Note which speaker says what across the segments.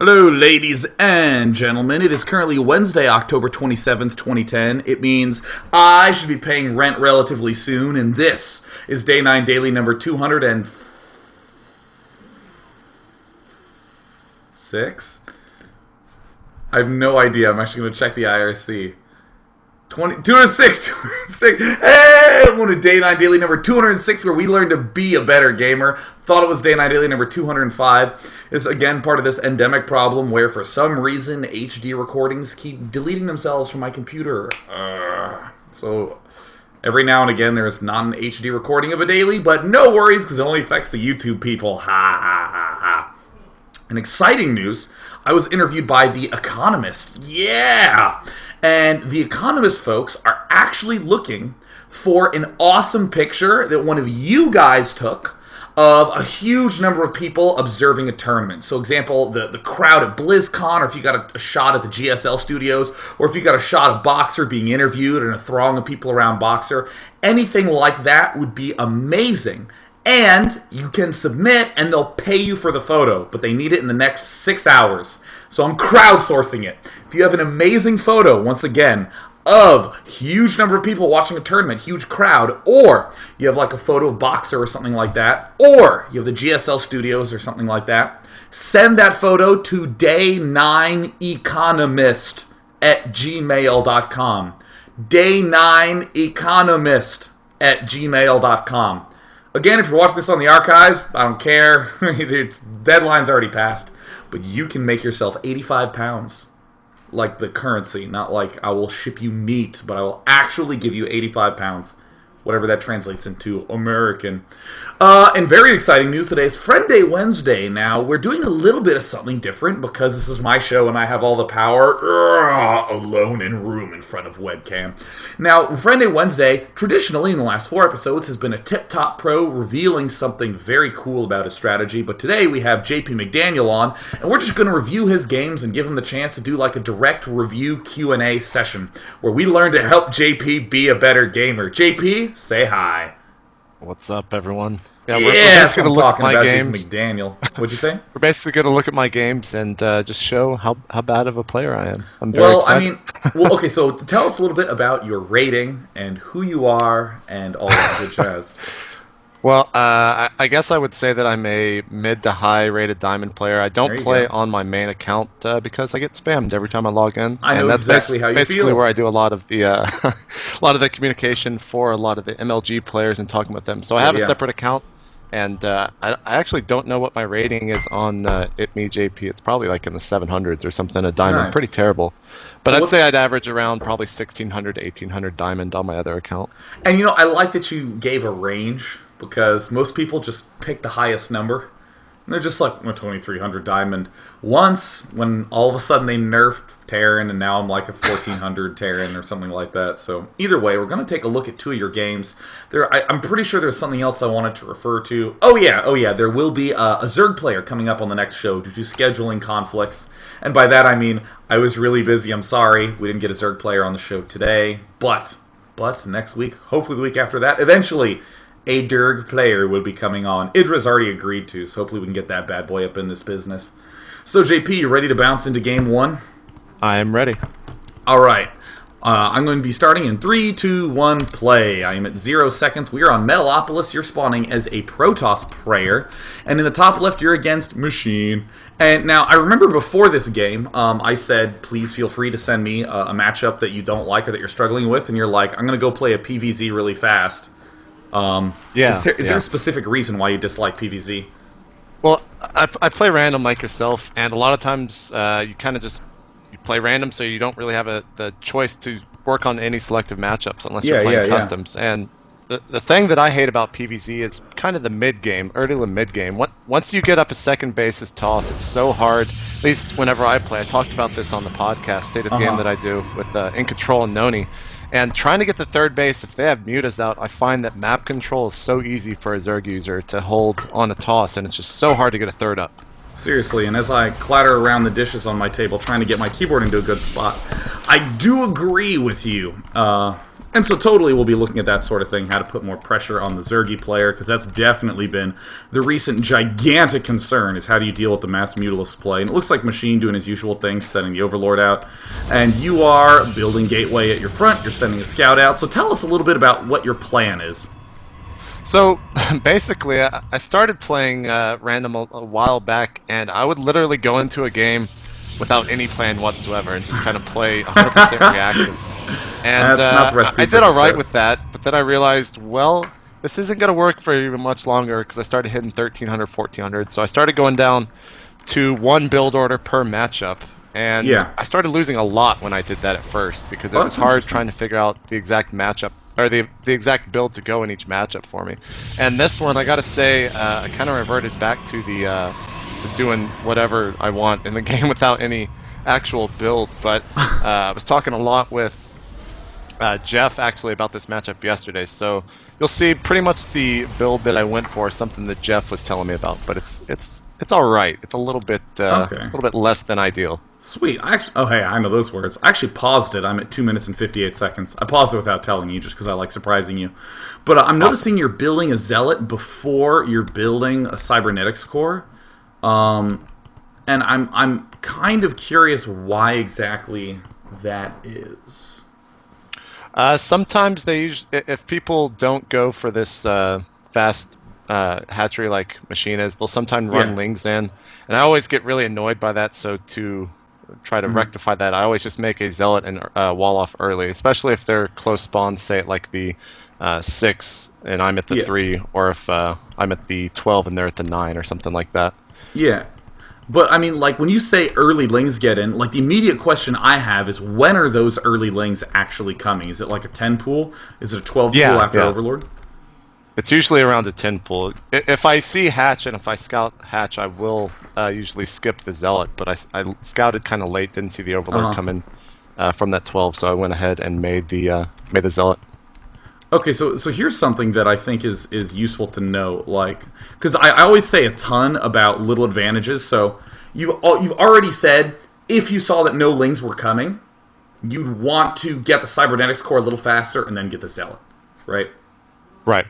Speaker 1: Hello, ladies and gentlemen. It is currently Wednesday, October 27th, 2010. It means I should be paying rent relatively soon, and this is Day 9 Daily number 206? I have no idea. I'm actually going to check the IRC. 206. Hey, welcome to Day 9 Daily number 206, where we learn to be a better gamer. Thought it was Day 9 Daily number 205. Is again part of this endemic problem where for some reason HD recordings keep deleting themselves from my computer. So every now and again there's not an HD recording of a daily, but no worries because it only affects the YouTube people. Ha ha ha ha. In exciting news, I was interviewed by The Economist. Yeah! And The Economist folks are actually looking for an awesome picture that one of you guys took of a huge number of people observing a tournament. So example, the crowd at BlizzCon, or if you got a shot at the GSL studios, or if you got a shot of Boxer being interviewed and a throng of people around Boxer, anything like that would be amazing. And you can submit and they'll pay you for the photo, but they need it in the next 6 hours. So I'm crowdsourcing it. If you have an amazing photo, once again, of huge number of people watching a tournament, huge crowd, or you have like a photo of Boxer or something like that, or you have the GSL studios or something like that, send that photo to day9economist at gmail.com. day9economist at gmail.com. Again, if you're watching this on the archives, I don't care. Deadline's already passed. But you can make yourself 85 pounds. Like the currency. Not like I will ship you meat, but I will actually give you 85 pounds. Whatever that translates into American. And very exciting news today is Friendday Wednesday. Now, we're doing a little bit of something different because this is my show and I have all the power alone in room in front of webcam. Now, Friendday Wednesday, traditionally in the last 4 episodes, has been a tip-top pro revealing something very cool about his strategy. But today we have JP McDaniel on, and we're just going to review his games and give him the chance to do like a direct review Q&A session where we learn to help JP be a better gamer. JP, say hi.
Speaker 2: What's up, everyone?
Speaker 1: We're basically going to look at my games. McDaniel. What'd you say?
Speaker 2: We're basically going to look at my games and just show how bad of a player I am. I'm very excited.
Speaker 1: Okay, so tell us a little bit about your rating and who you are and all that good jazz.
Speaker 2: Well, I guess I would say that I'm a mid to high rated diamond player. I don't play on my main account because I get spammed every time I log in.
Speaker 1: I know exactly how you feel.
Speaker 2: Basically where I do a lot of the a lot of the communication for a lot of the MLG players and talking with them. So I have a separate account, and I actually don't know what my rating is on JP. It's probably like in the 700s or something a diamond. Nice. Pretty terrible. But I'd say I'd average around probably 1,600 to 1,800 diamond on my other account.
Speaker 1: And I like that you gave a range, because most people just pick the highest number. And they're just like, 2,300 diamond. Once, when all of a sudden they nerfed Terran, and now I'm like a 1,400 Terran or something like that. So either way, we're going to take a look at 2 of your games. I'm pretty sure there's something else I wanted to refer to. Oh yeah, there will be a Zerg player coming up on the next show due to scheduling conflicts. And by that I mean, I was really busy, I'm sorry. We didn't get a Zerg player on the show today. But next week, hopefully the week after that, eventually, a Derg player will be coming on. Idra's already agreed to, so hopefully we can get that bad boy up in this business. So, JP, you ready to bounce into game 1?
Speaker 2: I am ready.
Speaker 1: All right. I'm going to be starting in 3, 2, 1, play. I am at 0 seconds. We are on Metalopolis. You're spawning as a Protoss player. And in the top left, you're against Machine. And now, I remember before this game, I said, please feel free to send me a matchup that you don't like or that you're struggling with. And you're like, I'm going to go play a PvZ really fast. Is there a specific reason why you dislike PvZ?
Speaker 2: Well, I play random like yourself, and a lot of times you kind of just play random, so you don't really have the choice to work on any selective matchups unless you're playing customs. And the thing that I hate about PvZ is kind of the mid game, early to mid game. Once you get up a second basis toss, it's so hard. At least whenever I play, I talked about this on the podcast, State of the Game, that I do with In Control and Noni. And trying to get to third base, if they have mutas out, I find that map control is so easy for a Zerg user to hold on a toss, and it's just so hard to get a third up.
Speaker 1: Seriously, and as I clatter around the dishes on my table trying to get my keyboard into a good spot, I do agree with you. And so totally we'll be looking at that sort of thing, how to put more pressure on the Zergy player, because that's definitely been the recent gigantic concern, is how do you deal with the Mass Mutalist play. And it looks like Machine doing his usual thing, setting the Overlord out. And you are building Gateway at your front, you're sending a scout out. So tell us a little bit about what your plan is.
Speaker 2: So basically, I started playing random a while back, and I would literally go into a game without any plan whatsoever and just kind of play 100% reaction. And I did all right with that, but then I realized, well, this isn't going to work for even much longer because I started hitting 1300, 1400. So I started going down to one build order per matchup. And I started losing a lot when I did that at first because it was hard trying to figure out the exact matchup or the exact build to go in each matchup for me. And this one, I got to say, I kind of reverted back to the to doing whatever I want in the game without any actual build. But I was talking a lot with Jeff actually about this matchup yesterday, so you'll see pretty much the build that I went for, something that Jeff was telling me about. But it's all right. It's a little bit less than ideal.
Speaker 1: Sweet. Hey, I know those words. I actually paused it. I'm at 2 minutes and 58 seconds. I paused it without telling you, just because I like surprising you. But I'm noticing you're building a Zealot before you're building a Cybernetics core, and I'm kind of curious why exactly that is.
Speaker 2: Sometimes if people don't go for this fast hatchery like Machine is, they'll sometimes run Lings in, and I always get really annoyed by that. So to try to rectify that, I always just make a Zealot and wall off early, especially if they're close spawns, say at like the 6 and I'm at the 3, or if I'm at the 12 and they're at the 9 or something like that.
Speaker 1: Yeah. But, I mean, like, when you say early Lings get in, like, the immediate question I have is, when are those early Lings actually coming? Is it like a 10 pool? Is it a 12 pool after Overlord?
Speaker 2: It's usually around a 10 pool. If I see Hatch and if I scout Hatch, I will usually skip the Zealot, but I scouted kind of late, didn't see the Overlord come in from that 12, so I went ahead and made the Zealot.
Speaker 1: Okay, so here's something that I think is useful to know, like, because I always say a ton about little advantages. So you've already said if you saw that no Lings were coming, you'd want to get the Cybernetics core a little faster and then get the Zealot, right?
Speaker 2: Right.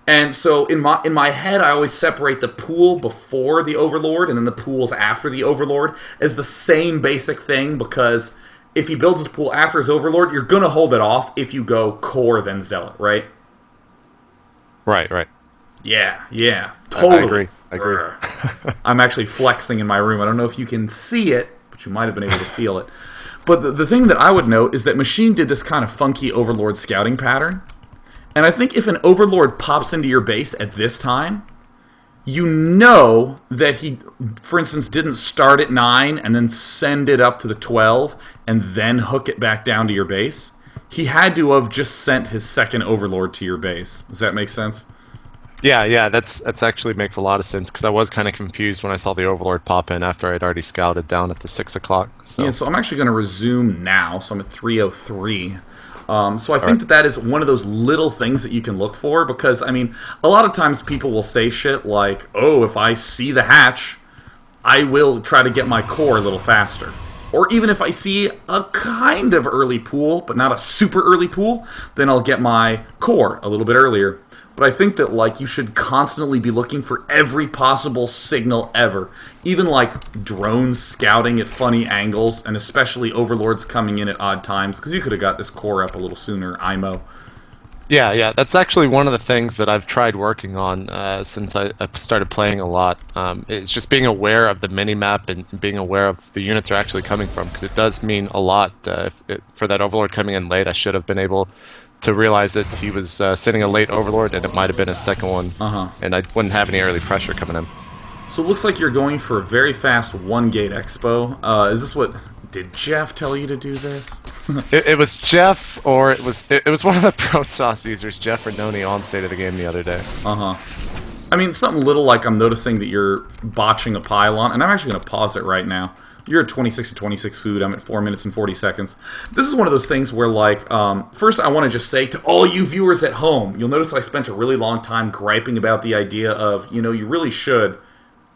Speaker 1: And so in my head, I always separate the pool before the Overlord and then the pools after the Overlord as the same basic thing, because if he builds his pool after his Overlord, you're going to hold it off if you go core then Zealot, right?
Speaker 2: Right.
Speaker 1: Yeah. Totally.
Speaker 2: I agree.
Speaker 1: I'm actually flexing in my room. I don't know if you can see it, but you might have been able to feel it. But the thing that I would note is that Machine did this kind of funky Overlord scouting pattern. And I think if an Overlord pops into your base at this time, you know that he, for instance, didn't start at 9 and then send it up to the 12 and then hook it back down to your base. He had to have just sent his second Overlord to your base. Does that make sense?
Speaker 2: Yeah, that's actually makes a lot of sense, because I was kind of confused when I saw the Overlord pop in after I'd already scouted down at the 6 o'clock. So.
Speaker 1: Yeah, so I'm actually going to resume now, so I'm at 3:03. So I think that is one of those little things that you can look for, because, I mean, a lot of times people will say shit like, oh, if I see the hatch, I will try to get my core a little faster. Or even if I see a kind of early pool, but not a super early pool, then I'll get my core a little bit earlier. But I think that, like, you should constantly be looking for every possible signal ever. Even, like, drones scouting at funny angles, and especially Overlords coming in at odd times, because you could have got this core up a little sooner, IMO.
Speaker 2: Yeah, that's actually one of the things that I've tried working on since I started playing a lot. It's just being aware of the mini-map and being aware of the units are actually coming from, because it does mean a lot. For that Overlord coming in late, I should have been able to realize that he was sending a late Overlord, and it might have been a second one, and I wouldn't have any early pressure coming in.
Speaker 1: So it looks like you're going for a very fast one-gate expo. Is this what... Did Jeff tell you to do this?
Speaker 2: it was Jeff, or it was one of the Protoss users, Jeff or Noni, on State of the Game the other day.
Speaker 1: I mean, something little like I'm noticing that you're botching a pylon, and I'm actually going to pause it right now. You're at 26 to 26 food. I'm at 4 minutes and 40 seconds. This is one of those things where, like, first I want to just say to all you viewers at home, you'll notice that I spent a really long time griping about the idea of, you know, you really should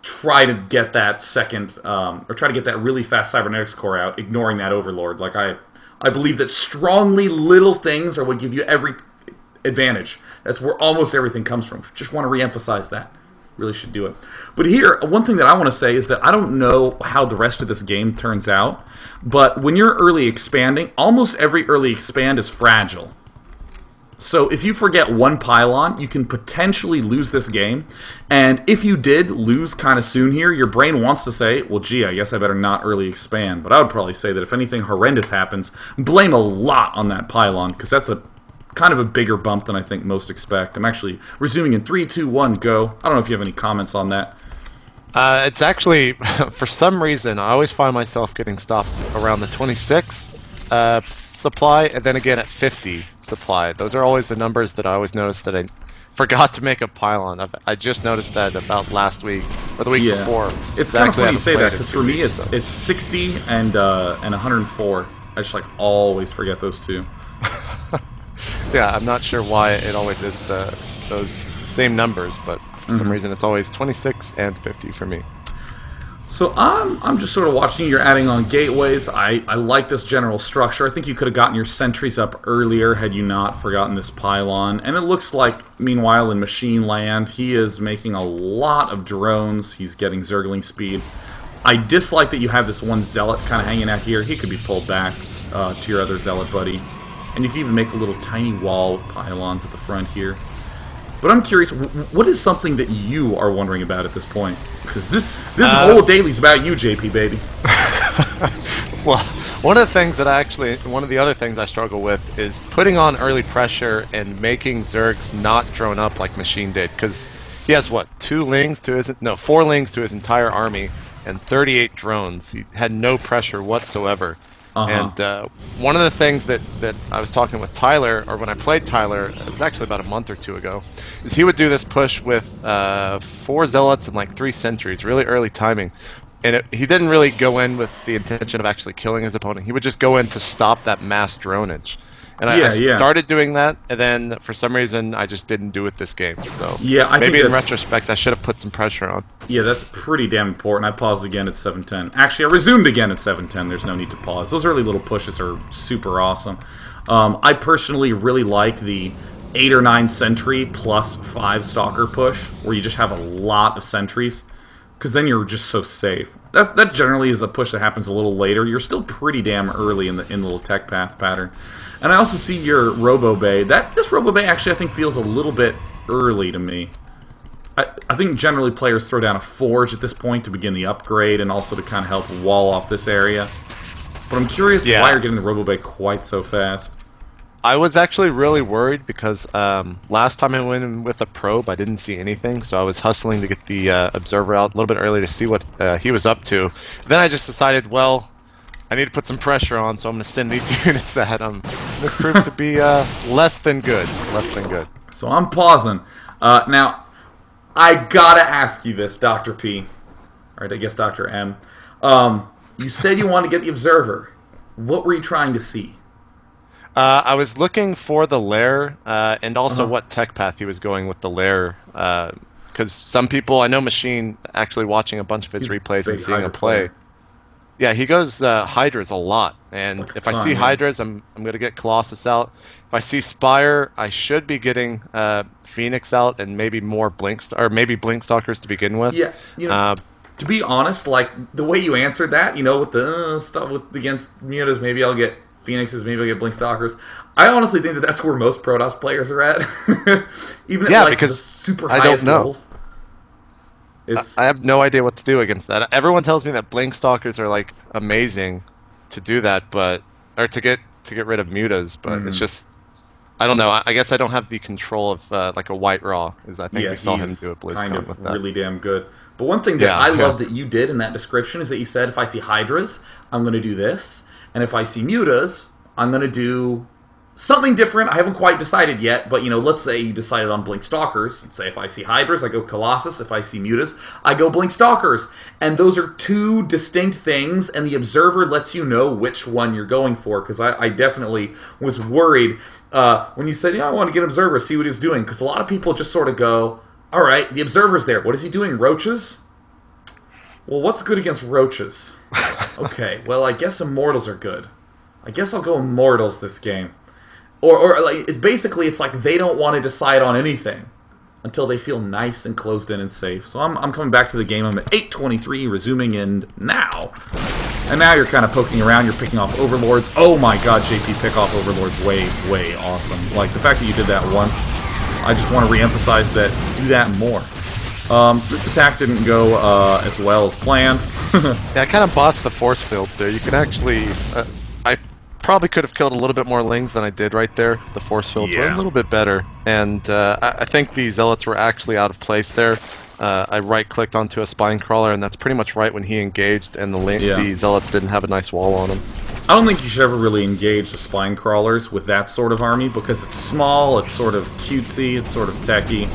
Speaker 1: try to get that second, or try to get that really fast Cybernetics core out, ignoring that Overlord. Like, I I believe that strongly little things are what give you every advantage. That's where almost everything comes from. Just want to reemphasize that. Really should do it. But here, one thing that I want to say is that I don't know how the rest of this game turns out, but when you're early expanding, almost every early expand is fragile. So if you forget one pylon, you can potentially lose this game. And if you did lose kind of soon here, your brain wants to say, well, gee, I guess I better not early expand. But I would probably say that if anything horrendous happens, blame a lot on that pylon, because that's a kind of a bigger bump than I think most expect. I'm actually resuming in 3, 2, 1, go. I don't know if you have any comments on that.
Speaker 2: It's actually, for some reason, I always find myself getting stopped around the 26th supply, and then again at 50 supply. Those are always the numbers that I always notice that I forgot to make a pylon. I just noticed that about last week, or the week before.
Speaker 1: It's kind of funny you say that, because for me it's 60 and 104. I just like always forget those two.
Speaker 2: Yeah, I'm not sure why it always is those same numbers, but for some reason it's always 26 and 50 for me.
Speaker 1: So I'm just sort of watching. You're adding on gateways. I like this general structure. I think you could have gotten your sentries up earlier had you not forgotten this pylon. And it looks like, meanwhile, in Machine Land, he is making a lot of drones. He's getting Zergling speed. I dislike that you have this one Zealot kind of hanging out here. He could be pulled back to your other Zealot buddy. And you can even make a little tiny wall with pylons at the front here. But I'm curious, what is something that you are wondering about at this point? Because this whole daily's about you, JP, baby.
Speaker 2: Well, one of the other things I struggle with is putting on early pressure and making Zergs not drone up like Machine did. Because he has, what, 4 lings to his entire army and 38 drones. He had no pressure whatsoever. And one of the things that I was talking with Tyler, or when I played Tyler, it was actually about a month or two ago, is he would do this push with 4 Zealots and like 3 sentries, really early timing. And he didn't really go in with the intention of actually killing his opponent. He would just go in to stop that mass dronage. And I started doing that, and then for some reason I just didn't do it this game. So maybe in retrospect I should have put some pressure on.
Speaker 1: Yeah, that's pretty damn important. I paused again at 7:10. Actually, I resumed again at 7:10. There's no need to pause. Those early little pushes are super awesome. I personally really like the 8 or 9 sentry plus 5 stalker push, where you just have a lot of sentries, because then you're just so safe. That generally is a push that happens a little later. You're still pretty damn early in the little tech path pattern. And I also see your Robo Bay. This Robo Bay actually I think feels a little bit early to me. I think generally players throw down a Forge at this point to begin the upgrade and also to kind of help wall off this area. But I'm curious why you're getting the Robo Bay quite so fast.
Speaker 2: I was actually really worried because last time I went in with a probe, I didn't see anything, so I was hustling to get the observer out a little bit early to see what he was up to. Then I just decided, well, I need to put some pressure on, so I'm going to send these units at him. This proved to be less than good.
Speaker 1: So I'm pausing. Now, I gotta ask you this, Dr. P. Alright, I guess Dr. M. You said you wanted to get the observer. What were you trying to see?
Speaker 2: I was looking for the lair, and also what tech path he was going with the lair. Because some people, I know Machine, actually watching a bunch of his replays and seeing a play. Yeah, he goes Hydras a lot, and like if I see Hydras, I'm gonna get Colossus out. If I see Spire, I should be getting Phoenix out, and maybe more Blink Stalkers to begin with.
Speaker 1: Yeah, to be honest, like the way you answered that, with the stuff against Mutas, maybe I'll get Phoenixes, maybe I'll get Blink Stalkers. I honestly think that's where most Protoss players are at, even at because the super highest levels.
Speaker 2: I have no idea what to do against that. Everyone tells me that Blink Stalkers are like amazing to do that, or to get rid of mutas, but it's just I don't know. I guess I don't have the control of like a White Raw, as I think we saw him do at BlizzCon
Speaker 1: kind of
Speaker 2: with that.
Speaker 1: Really damn good. But one thing that I love that you did in that description is that you said if I see Hydras, I'm going to do this, and if I see mutas, I'm going to do something different. I haven't quite decided yet, but let's say you decided on Blink Stalkers. You'd say if I see Hydras, I go Colossus. If I see Mutas, I go Blink Stalkers. And those are 2 distinct things, and the observer lets you know which one you're going for, because I definitely was worried when you said, I want to get observer, see what he's doing, because a lot of people just sort of go, all right, the observer's there. What is he doing? Roaches? Well, what's good against roaches? Okay, well, I guess immortals are good. I guess I'll go Immortals this game. Or like it's like they don't want to decide on anything until they feel nice and closed in and safe. So I'm coming back to the game. I'm at 8:23, resuming in now. And now you're kind of poking around. You're picking off Overlords. Oh my god, JP, pick off Overlords. Way, way awesome. Like, the fact that you did that once, I just want to reemphasize that. Do that more. So this attack didn't go as well as planned.
Speaker 2: Yeah, I kind of botched the force fields there. You can actually... I probably could have killed a little bit more Lings than I did right there. The force fields were a little bit better. And I think the Zealots were actually out of place there. I right-clicked onto a Spine Crawler, and that's pretty much right when he engaged, and the Zealots didn't have a nice wall on him.
Speaker 1: I don't think you should ever really engage the Spine Crawlers with that sort of army, because it's small, it's sort of cutesy, it's sort of techy.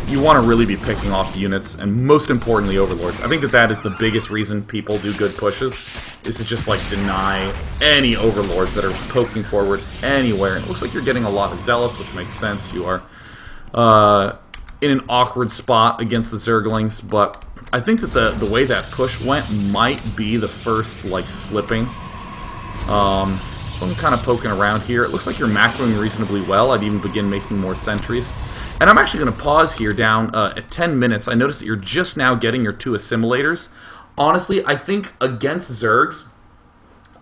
Speaker 1: You want to really be picking off units, and most importantly, Overlords. I think that is the biggest reason people do good pushes, is to just, like, deny any Overlords that are poking forward anywhere. And it looks like you're getting a lot of Zealots, which makes sense. You are in an awkward spot against the Zerglings, but I think that the way that push went might be the first, like, slipping. So I'm kind of poking around here. It looks like you're macroing reasonably well. I'd even begin making more sentries. And I'm actually going to pause here down at 10 minutes. I noticed that you're just now getting your 2 assimilators. Honestly, I think against Zergs,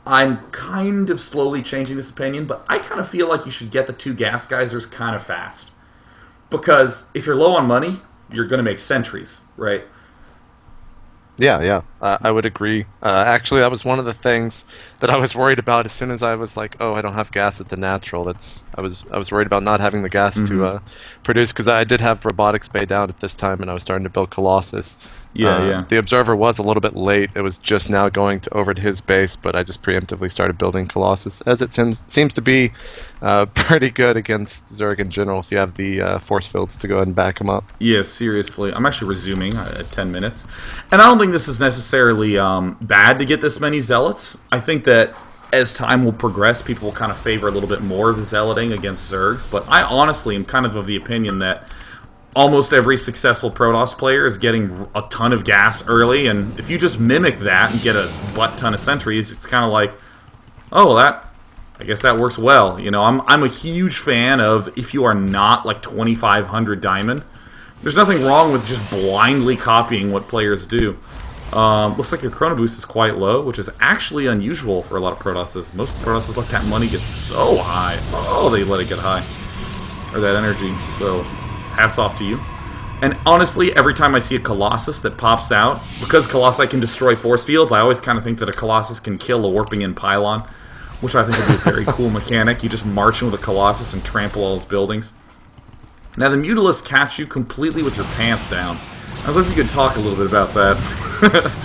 Speaker 1: I'm kind of slowly changing this opinion, but I kind of feel like you should get the 2 gas geysers kind of fast. Because if you're low on money, you're going to make sentries, right?
Speaker 2: Yeah, I would agree. Actually, that was one of the things that I was worried about as soon as I was like, oh, I don't have gas at the natural. I was worried about not having the gas to produce, because I did have Robotics Bay down at this time, and I was starting to build Colossus.
Speaker 1: Yeah.
Speaker 2: The Observer was a little bit late. It was just now going over to his base, but I just preemptively started building Colossus, as it seems to be pretty good against Zerg in general if you have the force fields to go ahead and back him up.
Speaker 1: Yeah, seriously. I'm actually resuming at 10 minutes. And I don't think this is necessarily bad to get this many Zealots. I think that as time will progress, people will kind of favor a little bit more of the Zealoting against Zergs. But I honestly am kind of the opinion that almost every successful Protoss player is getting a ton of gas early, and if you just mimic that and get a butt ton of sentries, it's kind of like, oh, I guess that works well. You know, I'm a huge fan of, if you are not like 2,500 diamond, there's nothing wrong with just blindly copying what players do. Looks like your Chrono Boost is quite low, which is actually unusual for a lot of Protosses. Most Protosses let that money get so high. Oh, they let it get high. Or that energy, so hats off to you. And honestly, every time I see a Colossus that pops out, because Colossi can destroy force fields, I always kind of think that a Colossus can kill a warping in pylon, which I think would be a very cool mechanic. You just march in with a Colossus and trample all his buildings. Now, the Mutalisks catch you completely with your pants down. I was wondering if you could talk a little bit about that.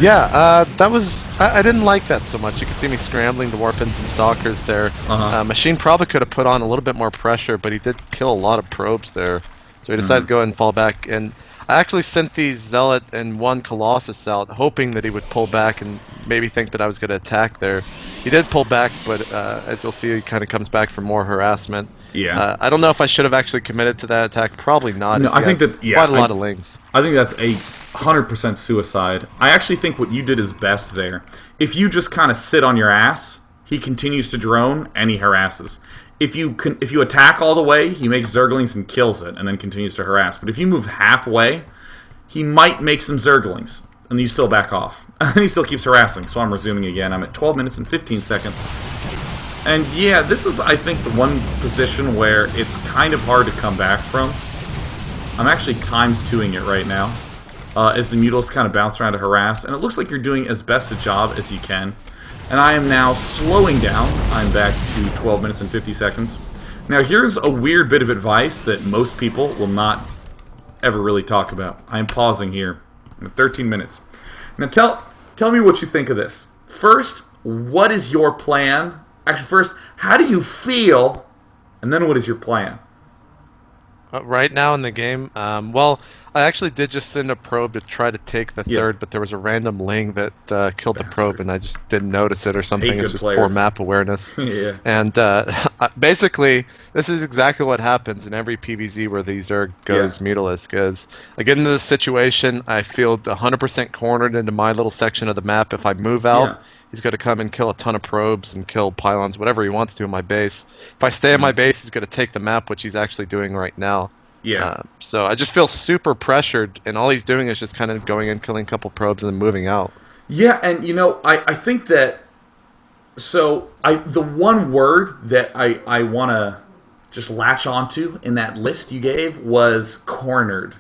Speaker 2: Yeah, that was... I didn't like that so much. You could see me scrambling to warp in some Stalkers there. Machine probably could have put on a little bit more pressure, but he did kill a lot of probes there. So he decided to go ahead and fall back. And I actually sent the Zealot and 1 Colossus out, hoping that he would pull back and maybe think that I was going to attack there. He did pull back, but as you'll see, he kind of comes back for more harassment.
Speaker 1: Yeah.
Speaker 2: I don't know if I should have actually committed to that attack. Probably not.
Speaker 1: No, I think that
Speaker 2: quite a lot of Lings.
Speaker 1: I think that's 100% suicide. I actually think what you did is best there. If you just kind of sit on your ass, he continues to drone and he harasses. If you attack all the way, he makes Zerglings and kills it, and then continues to harass. But if you move halfway, he might make some Zerglings, and then you still back off. And he still keeps harassing, so I'm resuming again. I'm at 12 minutes and 15 seconds. And yeah, this is, I think, the one position where it's kind of hard to come back from. I'm actually times 2ing it right now, as the Mutalisks kind of bounce around to harass, and it looks like you're doing as best a job as you can. And I am now slowing down. I'm back to 12 minutes and 50 seconds. Now, here's a weird bit of advice that most people will not ever really talk about. I am pausing here. I'm at 13 minutes. Now, tell me what you think of this. First, what is your plan? Actually, first, how do you feel? And then what is your plan?
Speaker 2: Right now in the game, well, I actually did just send a probe to try to take the third, but there was a random Ling that killed the probe, and I just didn't notice it or something. It's just poor map awareness.
Speaker 1: Yeah.
Speaker 2: And basically, this is exactly what happens in every PvZ where the Zerg goes Mutalisk. Is I get into this situation, I feel 100% cornered into my little section of the map. If I move out, he's going to come and kill a ton of probes and kill pylons, whatever he wants to in my base. If I stay in my base, he's going to take the map, which he's actually doing right now.
Speaker 1: Yeah.
Speaker 2: So I just feel super pressured, and all he's doing is just kind of going and killing a couple probes and then moving out.
Speaker 1: Yeah, and I think that. So the one word that I want to just latch onto in that list you gave was cornered.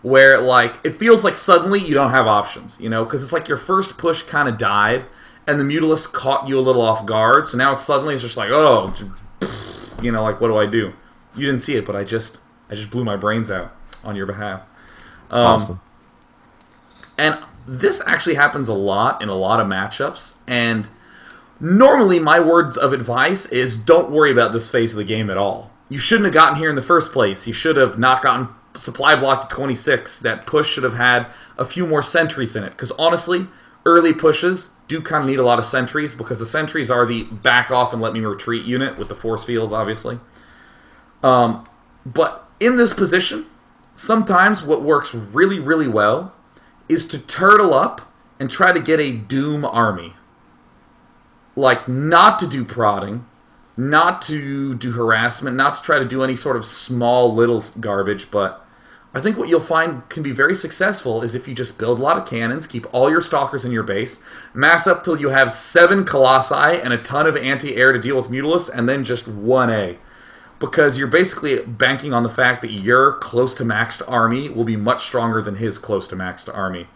Speaker 1: Where, like, it feels like suddenly you don't have options, because it's like your first push kind of died, and the Mutalisk caught you a little off guard, so now it's just like, oh, like, what do I do? You didn't see it, but I just blew my brains out on your behalf.
Speaker 2: Awesome.
Speaker 1: And this actually happens a lot in a lot of matchups, and normally my words of advice is don't worry about this phase of the game at all. You shouldn't have gotten here in the first place. You should have not gotten supply block to 26. That push should have had a few more sentries in it. Because honestly, early pushes do kind of need a lot of sentries, because the sentries are the back off and let me retreat unit with the force fields, obviously. But in this position, sometimes what works really, really well is to turtle up and try to get a Doom army. Like, not to do prodding, not to do harassment, not to try to do any sort of small little garbage, but I think what you'll find can be very successful is if you just build a lot of cannons, keep all your stalkers in your base, mass up till you have 7 Colossi and a ton of anti-air to deal with Mutalisks, and then just 1A. Because you're basically banking on the fact that your close to maxed army will be much stronger than his close to maxed army.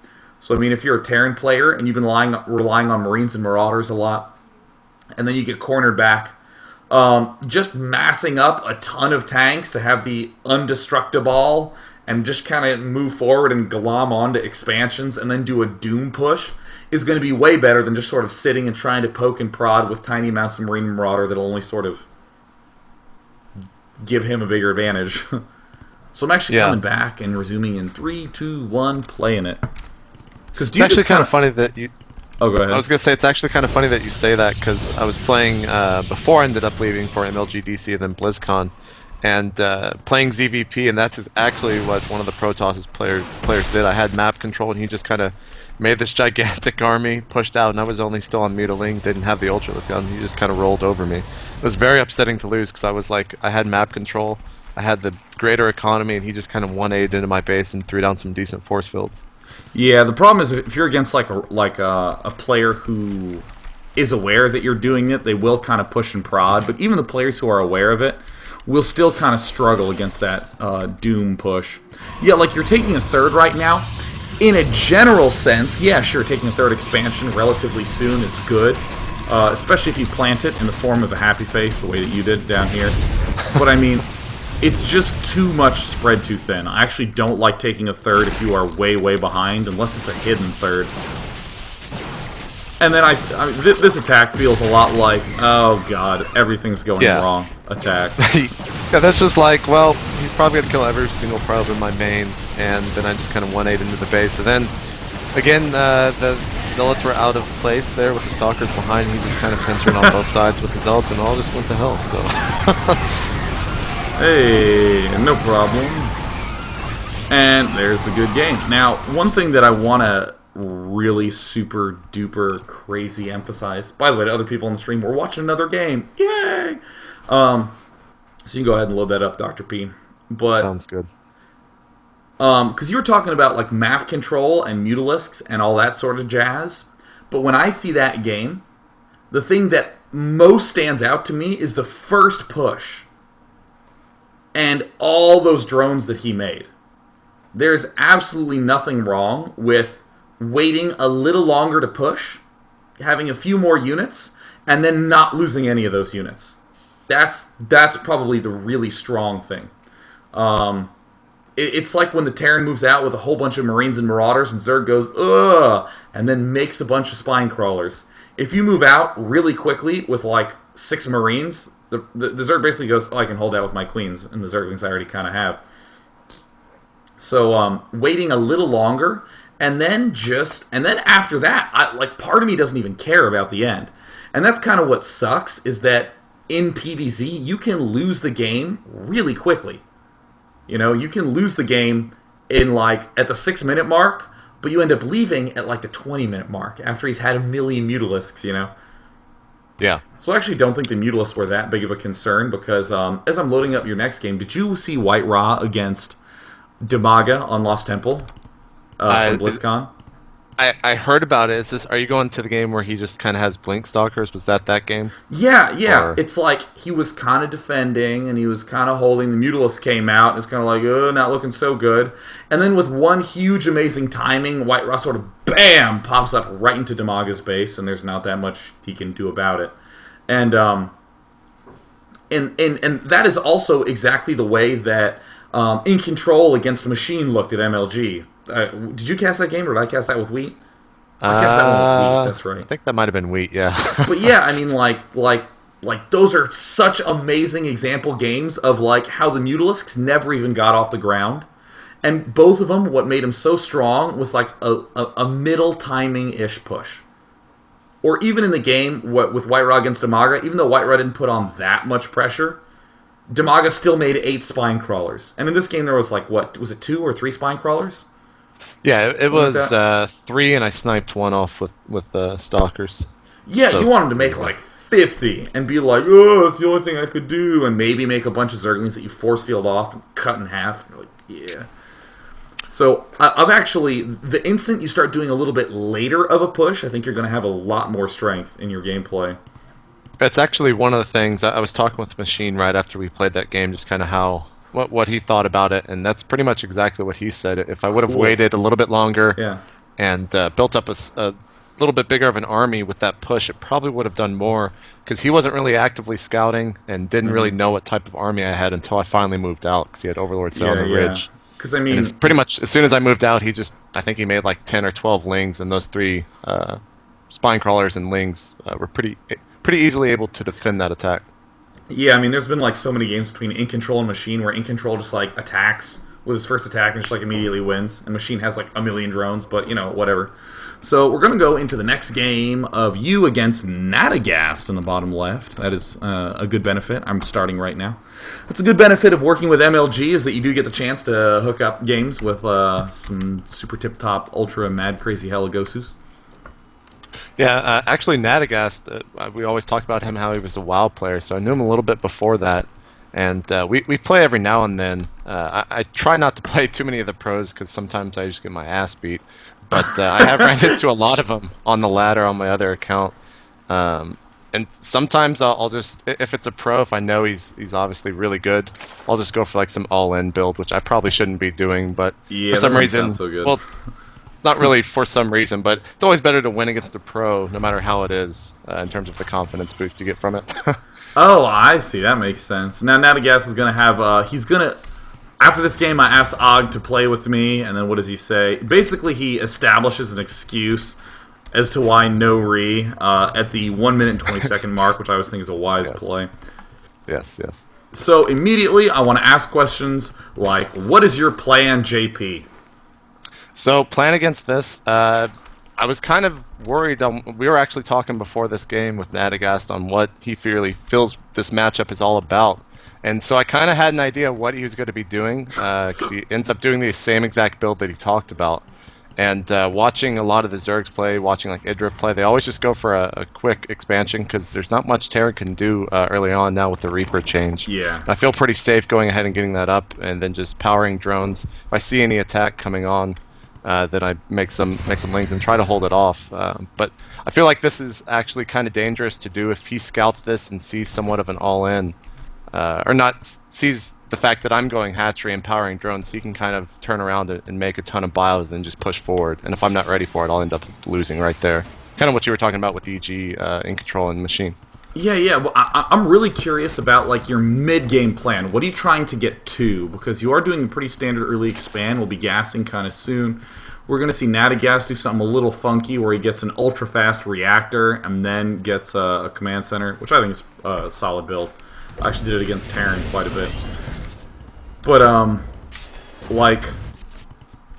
Speaker 1: So, I mean, if you're a Terran player and you've been relying on Marines and Marauders a lot, and then you get cornered back, just massing up a ton of tanks to have the undestructible and just kind of move forward and glom onto expansions and then do a Doom push is going to be way better than just sort of sitting and trying to poke and prod with tiny amounts of Marine and Marauder that'll only sort of give him a bigger advantage. So I'm actually coming back and resuming in 3, 2, 1, playing it.
Speaker 2: It's actually kind of funny that you...
Speaker 1: Oh, go ahead.
Speaker 2: I was going to say, it's actually kind of funny that you say that, because I was playing, before I ended up leaving for MLGDC and then BlizzCon, and playing ZVP, and that's actually what one of the Protoss players did. I had map control, and he just kind of made this gigantic army, pushed out, and I was only still on Mutiling, didn't have the Ultralisk gun, he just kind of rolled over me. It was very upsetting to lose, because I was like, I had map control, I had the greater economy, and he just kind of 1-8'd into my base and threw down some decent force fields.
Speaker 1: Yeah, the problem is if you're against like a player who is aware that you're doing it, they will kind of push and prod. But even the players who are aware of it will still kind of struggle against that Doom push. Yeah, like you're taking a third right now. In a general sense, yeah, sure, taking a third expansion relatively soon is good, especially if you plant it in the form of a happy face, the way that you did down here. But I mean, it's just too much spread too thin. I actually don't like taking a third if you are way, way behind, unless it's a hidden third. And then this attack feels a lot like, oh god, everything's going wrong attack.
Speaker 2: Yeah, that's just like, well, he's probably going to kill every single probe in my main, and then I just kind of 1-8 into the base. And then, again, the Zealots were out of place there with the Stalkers behind. He just kind of pincered on both sides with the Zealots, and all just went to hell, so...
Speaker 1: Hey, no problem. And there's the good game. Now, one thing that I want to really super duper crazy emphasize, by the way, to other people on the stream, we're watching another game. Yay! So you can go ahead and load that up, Dr. P. But
Speaker 2: sounds good.
Speaker 1: Because you were talking about like map control and Mutalisks and all that sort of jazz. But when I see that game, the thing that most stands out to me is the first push. And all those drones that he made. There's absolutely nothing wrong with waiting a little longer to push, having a few more units, and then not losing any of those units. That's probably the really strong thing. It's like when the Terran moves out with a whole bunch of Marines and Marauders, and Zerg goes, ugh, and then makes a bunch of Spine Crawlers. If you move out really quickly with like 6 Marines... The Zerg basically goes, oh, I can hold out with my queens, and the Zerglings I already kind of have. So, waiting a little longer, and then after that, part of me doesn't even care about the end. And that's kind of what sucks, is that in PvZ, you can lose the game really quickly. You know, you can lose the game in, like, at the 6-minute mark, but you end up leaving at like the 20-minute mark after he's had a million Mutalisks, you know?
Speaker 2: Yeah.
Speaker 1: So I actually don't think the Mutalisks were that big of a concern because as I'm loading up your next game, did you see White Ra against Demaga on Lost Temple from BlizzCon?
Speaker 2: I heard about it. Are you going to the game where he just kind of has Blink Stalkers? Was that game?
Speaker 1: Yeah. Or... It's like he was kind of defending and he was kind of holding. The Mutalisk came out and it's kind of like, oh, not looking so good. And then with one huge, amazing timing, White Ra sort of, bam, pops up right into Damaga's base, and there's not that much he can do about it. And that is also exactly the way that In Control against Machine looked at MLG. Did you cast that game, or did I cast that with Wheat? I cast that one with Wheat. That's right.
Speaker 2: I think that might have been Wheat. Yeah.
Speaker 1: But yeah, I mean, like those are such amazing example games of like how the Mutalisks never even got off the ground, and both of them, what made them so strong was like a middle timing ish push. Or even in the game with White Ra against Demaga, even though White Ra didn't put on that much pressure, Demaga still made 8 spine crawlers. And in this game there was like, what, was it 2 or 3 spine crawlers?
Speaker 2: Yeah, it was 3, and I sniped 1 off with Stalkers.
Speaker 1: Yeah, so, you want him to make like 50 and be like, oh, it's the only thing I could do, and maybe make a bunch of Zerglings that you force field off and cut in half. And you're like, yeah. So I've actually, the instant you start doing a little bit later of a push, I think you're going to have a lot more strength in your gameplay.
Speaker 2: It's actually one of the things, I was talking with Machine right after we played that game, just kind of what he thought about it, and that's pretty much exactly what he said. If I would have waited a little bit longer and built up a little bit bigger of an army with that push, it probably would have done more, because he wasn't really actively scouting and didn't really know what type of army I had until I finally moved out, because he had Overlord set on the ridge.
Speaker 1: Because I mean,
Speaker 2: and it's pretty much as soon as I moved out, I think he made like 10 or 12 lings, and those 3 spine crawlers and lings were pretty easily able to defend that attack.
Speaker 1: Yeah, I mean, there's been like so many games between In Control and Machine where In Control just like attacks with his first attack and just like immediately wins, and Machine has like a million drones, but you know, whatever. So we're going to go into the next game of you against Nadagast in the bottom left. That is a good benefit. I'm starting right now. That's a good benefit of working with MLG, is that you do get the chance to hook up games with some super tip-top, ultra mad crazy Heligosus.
Speaker 2: Yeah, actually Nadagast, we always talk about him, how he was a WoW player, so I knew him a little bit before that. And we play every now and then. I try not to play too many of the pros because sometimes I just get my ass beat. But I have ran into a lot of them on the ladder on my other account. And sometimes I'll just, if it's a pro, if I know he's obviously really good, I'll just go for like some all-in build, which I probably shouldn't be doing. But
Speaker 1: yeah,
Speaker 2: for some reason,
Speaker 1: so good.
Speaker 2: Well, not really for some reason, but it's always better to win against a pro, no matter how it is, in terms of the confidence boost you get from it.
Speaker 1: Oh, I see. That makes sense. Now, Nadagast is going to have, after this game, I asked Og to play with me, and then what does he say? Basically, he establishes an excuse as to why no re at the 1 minute and 20 second mark, which I always think is a wise play.
Speaker 2: Yes, yes.
Speaker 1: So, immediately, I want to ask questions like, what is your plan, JP?
Speaker 2: So, plan against this, I was kind of worried. We were actually talking before this game with Nadagast on what he feels this matchup is all about. And so I kind of had an idea what he was going to be doing, because he ends up doing the same exact build that he talked about. And watching a lot of the Zergs play, watching like Idrith play, they always just go for a quick expansion, because there's not much Terran can do early on now with the Reaper change.
Speaker 1: Yeah.
Speaker 2: And I feel pretty safe going ahead and getting that up, and then just powering drones. If I see any attack coming on, then I make some lings and try to hold it off. But I feel like this is actually kind of dangerous to do if he scouts this and sees somewhat of an all-in, or not sees the fact that I'm going hatchery and powering drones. He can kind of turn around and make a ton of bios and just push forward. And if I'm not ready for it, I'll end up losing right there. Kind of what you were talking about with EG, In Control and Machine.
Speaker 1: Yeah. Well, I'm really curious about like your mid-game plan. What are you trying to get to? Because you are doing a pretty standard early expand. We'll be gassing kind of soon. We're going to see Nadagast do something a little funky where he gets an ultra-fast reactor and then gets a command center, which I think is a solid build. I actually did it against Terran quite a bit. But,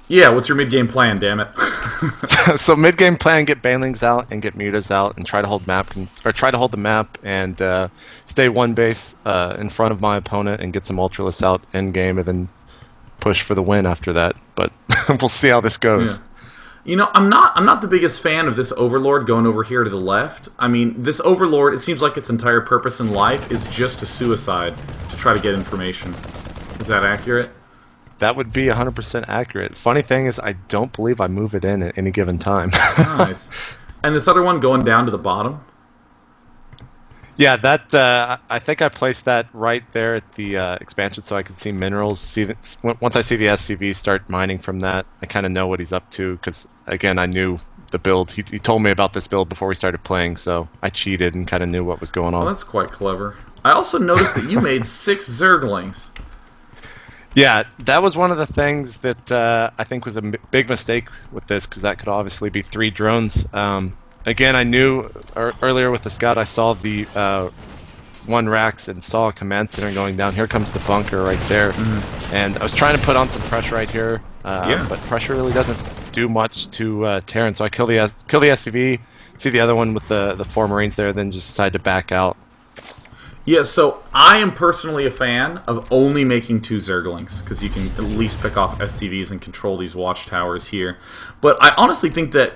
Speaker 1: yeah, what's your mid-game plan, damn it?
Speaker 2: So mid-game plan, get Banelings out and get Mutas out and try to hold the map and stay one base in front of my opponent and get some Ultralists out end game and then push for the win after that. But we'll see how this goes.
Speaker 1: I'm not the biggest fan of this Overlord going over here to the left. I mean, this Overlord, it seems like its entire purpose in life is just a suicide to try to get information. Is that accurate?
Speaker 2: That would be 100% accurate. Funny thing is, I don't believe I move it in at any given time.
Speaker 1: Nice. And this other one going down to the bottom?
Speaker 2: Yeah, that I think I placed that right there at the expansion so I could see minerals. Once I see the SCV start mining from that, I kind of know what he's up to because, again, I knew the build. He told me about this build before we started playing, so I cheated and kind of knew what was going on.
Speaker 1: Well, that's quite clever. I also noticed that you made 6 Zerglings.
Speaker 2: Yeah, that was one of the things that I think was a big mistake with this because that could obviously be 3 drones. Again, I knew earlier with the scout, I saw the 1 Rax and saw a command center going down. Here comes the bunker right there. Mm-hmm. And I was trying to put on some pressure right here, but pressure really doesn't do much to Terran. So I kill the SCV, see the other one with the 4 Marines there, then just decide to back out.
Speaker 1: Yeah, so I am personally a fan of only making 2 Zerglings, because you can at least pick off SCVs and control these watchtowers here. But I honestly think that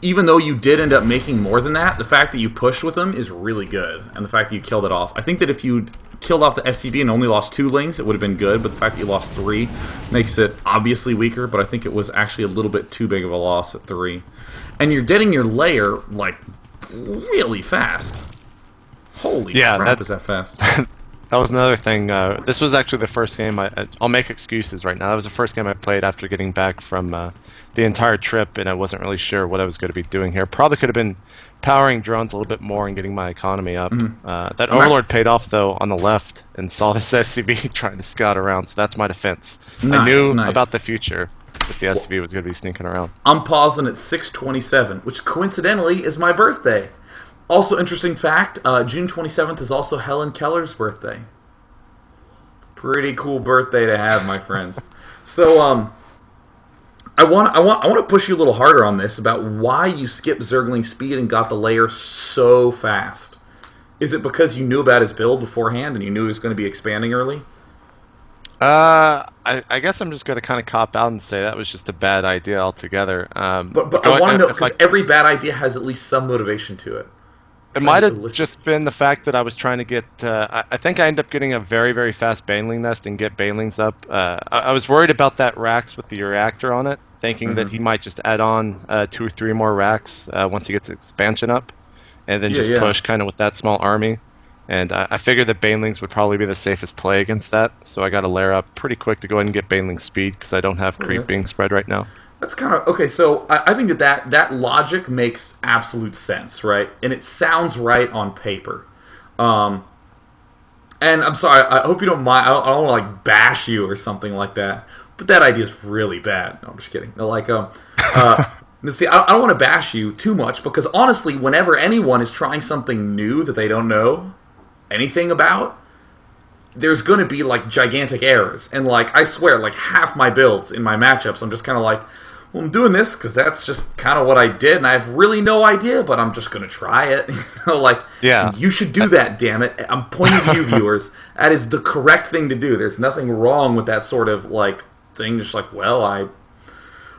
Speaker 1: even though you did end up making more than that, the fact that you pushed with them is really good, and the fact that you killed it off. I think that if you killed off the SCV and only lost 2 lings, it would have been good, but the fact that you lost 3 makes it obviously weaker, but I think it was actually a little bit too big of a loss at 3. And you're getting your layer, like, really fast. Holy crap, is that fast.
Speaker 2: That was another thing. This was actually the first game. I'll make excuses right now. That was the first game I played after getting back from the entire trip, and I wasn't really sure what I was going to be doing here. Probably could have been powering drones a little bit more and getting my economy up. Mm-hmm. That Overlord paid off, though, on the left, and saw this SCV trying to scout around, so that's my defense. I knew about the future that the SCV was going to be sneaking around.
Speaker 1: I'm pausing at 6/27, which coincidentally is my birthday. Also, interesting fact, June 27th is also Helen Keller's birthday. Pretty cool birthday to have, my friends. So, I want to push you a little harder on this about why you skipped Zergling speed and got the layer so fast. Is it because you knew about his build beforehand and you knew he was going to be expanding early?
Speaker 2: I guess I'm just going to kind of cop out and say that was just a bad idea altogether.
Speaker 1: But I want to know, because every bad idea has at least some motivation to it.
Speaker 2: It might have just been the fact that I was trying to get... I think I ended up getting a very, very fast Baneling nest and get Banelings up. I was worried about that Rax with the reactor on it, thinking that he might just add on 2 or 3 more Rax once he gets expansion up, and then push kind of with that small army. And I figured that Banelings would probably be the safest play against that, so I got to layer up pretty quick to go ahead and get Baneling speed, because I don't have creep being spread right now.
Speaker 1: That's kind of... Okay, so I think that logic makes absolute sense, right? And it sounds right on paper. And I'm sorry, I hope you don't mind. I don't want to, like, bash you or something like that. But that idea is really bad. No, I'm just kidding. Like, see, I don't want to bash you too much, because honestly, whenever anyone is trying something new that they don't know anything about, there's going to be, like, gigantic errors. And, like, I swear, like, half my builds in my matchups, I'm just kind of like... Well, I'm doing this because that's just kind of what I did, and I have really no idea, but I'm just going to try it. You should do that, damn it. I'm pointing to you, viewers. That is the correct thing to do. There's nothing wrong with that sort of, like, thing. Just like, well, I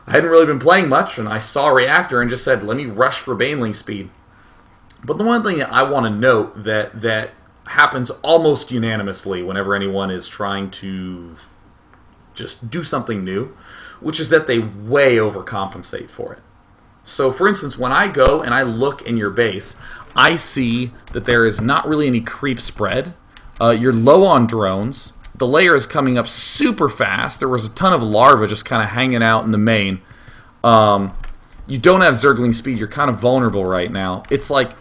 Speaker 1: hadn't really been playing much, and I saw a reactor and just said, let me rush for Baneling speed. But the one thing that I want to note that happens almost unanimously whenever anyone is trying to just do something new, which is that they way overcompensate for it. So, for instance, when I go and I look in your base, I see that there is not really any creep spread. You're low on drones. The layer is coming up super fast. There was a ton of larvae just kind of hanging out in the main. You don't have Zergling speed. You're kind of vulnerable right now. It's like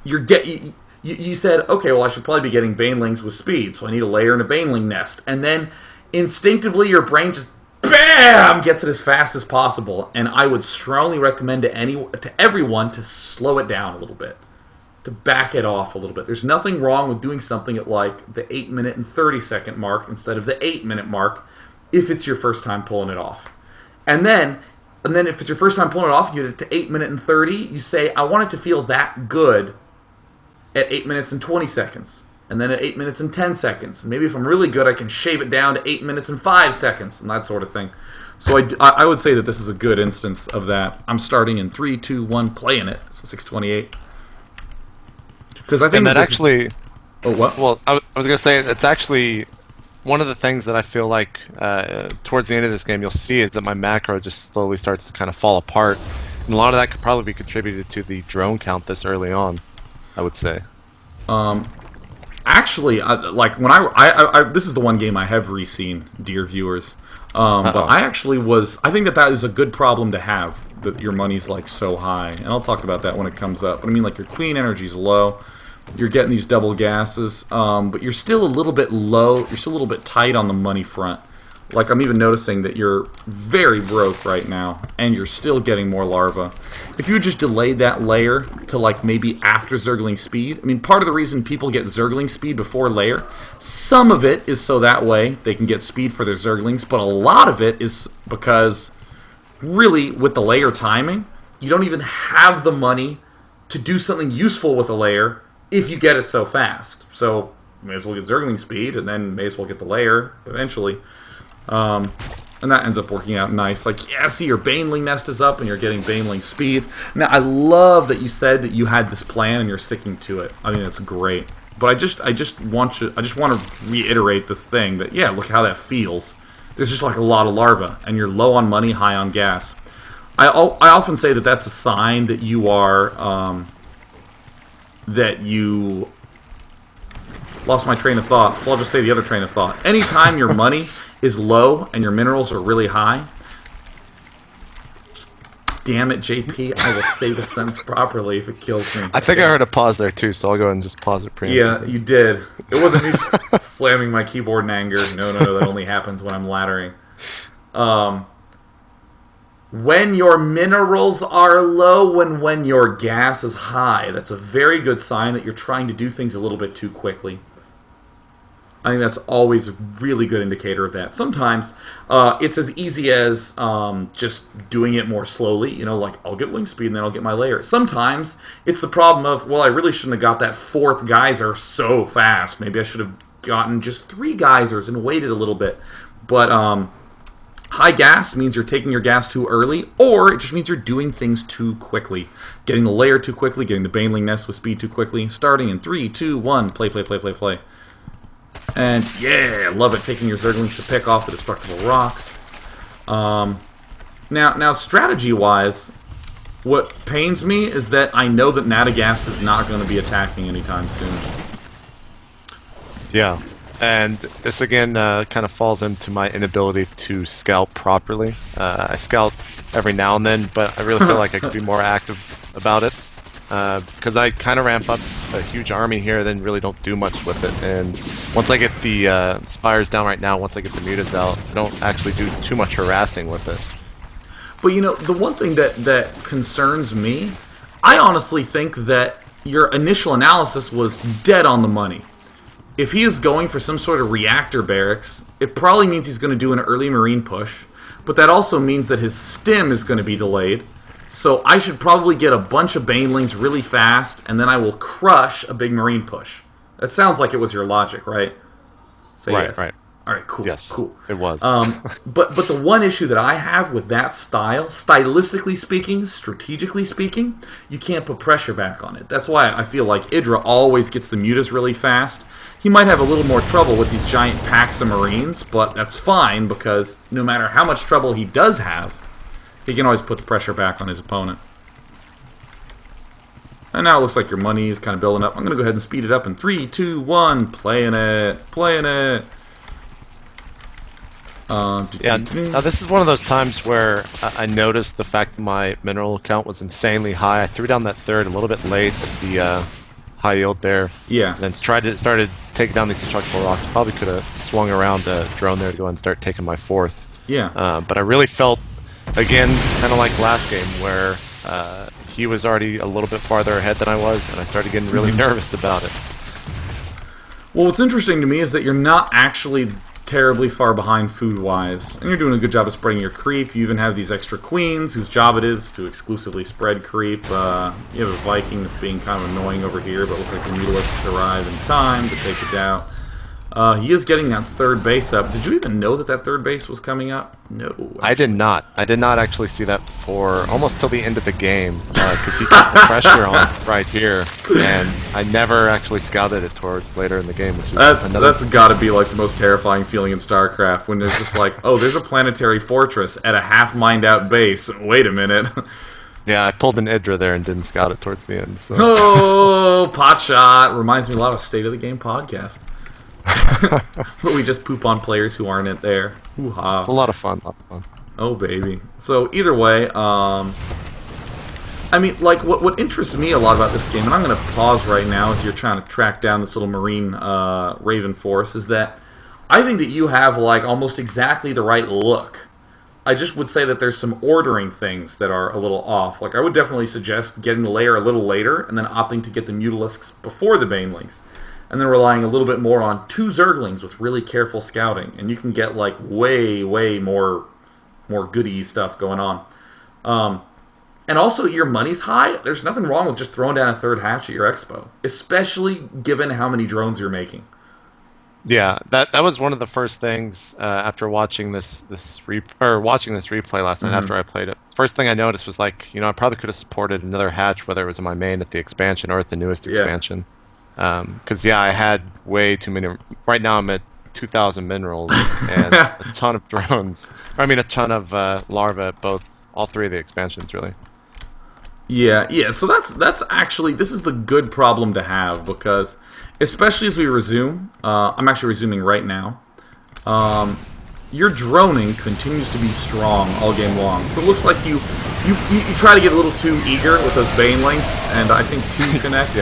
Speaker 1: you said, okay, well, I should probably be getting Banelings with speed, so I need a layer and a Baneling nest. And then instinctively your brain just BAM! Gets it as fast as possible. And I would strongly recommend to everyone to slow it down a little bit. To back it off a little bit. There's nothing wrong with doing something at like the 8-minute and 30-second mark instead of the 8-minute mark if it's your first time pulling it off. And then if it's your first time pulling it off, you get it to 8 minutes and 30, you say, I want it to feel that good at 8 minutes and 20 seconds. and then at 8 minutes and 10 seconds. Maybe if I'm really good, I can shave it down to 8 minutes and 5 seconds, and that sort of thing. So I would say that this is a good instance of that. I'm starting in 3, 2, 1, playing it. So 628. Because I think
Speaker 2: that actually.
Speaker 1: Oh, what?
Speaker 2: Well, I was gonna say it's actually one of the things that I feel like towards the end of this game you'll see is that my macro just slowly starts to kind of fall apart, and a lot of that could probably be contributed to the drone count this early on, I would say.
Speaker 1: Actually, like when I this is the one game I have re-seen, dear viewers. But I think that is a good problem to have, that your money's like so high, and I'll talk about that when it comes up. But I mean, like your queen energy's low, you're getting these double gases, but you're still a little bit low. You're still a little bit tight on the money front. Like, I'm even noticing that you're very broke right now, and you're still getting more larvae. If you just delayed that layer to, like, maybe after Zergling speed, I mean, part of the reason people get Zergling speed before layer, some of it is so that way they can get speed for their Zerglings, but a lot of it is because, really, with the layer timing, you don't even have the money to do something useful with a layer if you get it so fast. So, you may as well get Zergling speed, and then may as well get the layer eventually. And that ends up working out nice. Like, yeah, see, your Baneling nest is up and you're getting Baneling speed. Now, I love that you said that you had this plan and you're sticking to it. I mean, it's great. But I just want to reiterate this thing that, yeah, look how that feels. There's just like a lot of larvae, and you're low on money, high on gas. I often say that that's a sign that you are, that you lost my train of thought. So I'll just say the other train of thought. Anytime your money is low and your minerals are really high, damn it, JP, I will say the sentence properly if it kills me.
Speaker 2: I think I heard a pause there too, so I'll go ahead and just pause it preemptively.
Speaker 1: Yeah, you did. It wasn't me slamming my keyboard in anger. No, that only happens when I'm laddering. When your minerals are low, when your gas is high, that's a very good sign that you're trying to do things a little bit too quickly. I think that's always a really good indicator of that. Sometimes it's as easy as just doing it more slowly. You know, like, I'll get link speed and then I'll get my layer. Sometimes it's the problem of, well, I really shouldn't have got that 4th geyser so fast. Maybe I should have gotten just 3 geysers and waited a little bit. But high gas means you're taking your gas too early, or it just means you're doing things too quickly. Getting the layer too quickly, getting the Baneling nest with speed too quickly. Starting in 3, 2, 1, play. And yeah, I love it, taking your Zerglings to pick off the destructible rocks. Now strategy-wise, what pains me is that I know that Natagast is not going to be attacking anytime soon.
Speaker 2: Yeah, and this again kind of falls into my inability to scout properly. I scout every now and then, but I really feel like I could be more active about it. Because I kind of ramp up a huge army here, then really don't do much with it. And once I get the spires down right now, once I get the mutas out, I don't actually do too much harassing with it.
Speaker 1: But you know, the one thing that concerns me, I honestly think that your initial analysis was dead on the money. If he is going for some sort of reactor barracks, it probably means he's going to do an early marine push, but that also means that his stim is going to be delayed. So I should probably get a bunch of Banelings really fast, and then I will crush a big marine push. That sounds like it was your logic, right? Say
Speaker 2: right,
Speaker 1: yes.
Speaker 2: right.
Speaker 1: All right, cool.
Speaker 2: Yes,
Speaker 1: cool.
Speaker 2: It was.
Speaker 1: But the one issue that I have with that style, stylistically speaking, strategically speaking, you can't put pressure back on it. That's why I feel like Idra always gets the mutas really fast. He might have a little more trouble with these giant packs of Marines, but that's fine, because no matter how much trouble he does have, he can always put the pressure back on his opponent. And now it looks like your money is kind of building up. I'm going to go ahead and speed it up in 3, 2, 1. Playing it.
Speaker 2: Yeah, now this is one of those times where I noticed the fact that my mineral count was insanely high. I threw down that 3rd a little bit late at the high yield there.
Speaker 1: Yeah.
Speaker 2: And then started taking down these destructible rocks. Probably could have swung around a drone there to go and start taking my 4th.
Speaker 1: Yeah.
Speaker 2: But I really felt, again, kind of like last game, where he was already a little bit farther ahead than I was, and I started getting really nervous about it.
Speaker 1: Well, what's interesting to me is that you're not actually terribly far behind food-wise, and you're doing a good job of spreading your creep. You even have these extra queens whose job it is to exclusively spread creep. You have a Viking that's being kind of annoying over here, but looks like the Mutalisks arrive in time to take it down. He is getting that third base up. Did you even know that that third base was coming up? No. Actually.
Speaker 2: I did not. I did not actually see that for almost till the end of the game, because he kept the pressure on right here, and I never actually scouted it towards later in the game. Which is
Speaker 1: that's got to be like the most terrifying feeling in Starcraft, when there's just like, oh, there's a planetary fortress at a half mined out base. Wait a minute.
Speaker 2: Yeah, I pulled an Idra there and didn't scout it towards the end. So.
Speaker 1: Oh, pot shot. Reminds me a lot of State of the Game podcast. But we just poop on players who aren't in there. Hoo-ha.
Speaker 2: It's a lot of fun.
Speaker 1: Oh, baby. So, either way, I mean, like, what interests me a lot about this game, and I'm going to pause right now as you're trying to track down this little Marine Raven force, is that I think that you have, like, almost exactly the right look. I just would say that there's some ordering things that are a little off. Like, I would definitely suggest getting the layer a little later, and then opting to get the Mutalisks before the Banelings. And then relying a little bit more on 2 Zerglings with really careful scouting. And you can get, like, way, way more goody stuff going on. And also, your money's high. There's nothing wrong with just throwing down a third hatch at your expo. Especially given how many drones you're making.
Speaker 2: Yeah, that was one of the first things after watching this replay last night after I played it. First thing I noticed was, like, I probably could have supported another hatch, whether it was in my main at the expansion or at the newest expansion. Because I had way too many. Right now I'm at 2,000 minerals and a ton of drones. A ton of larvae at all 3 of the expansions, really.
Speaker 1: Yeah. So that's actually, this is the good problem to have, because especially as we resume, I'm actually resuming right now. Your droning continues to be strong all game long. So it looks like you try to get a little too eager with those Banelings, and I think 2 connect.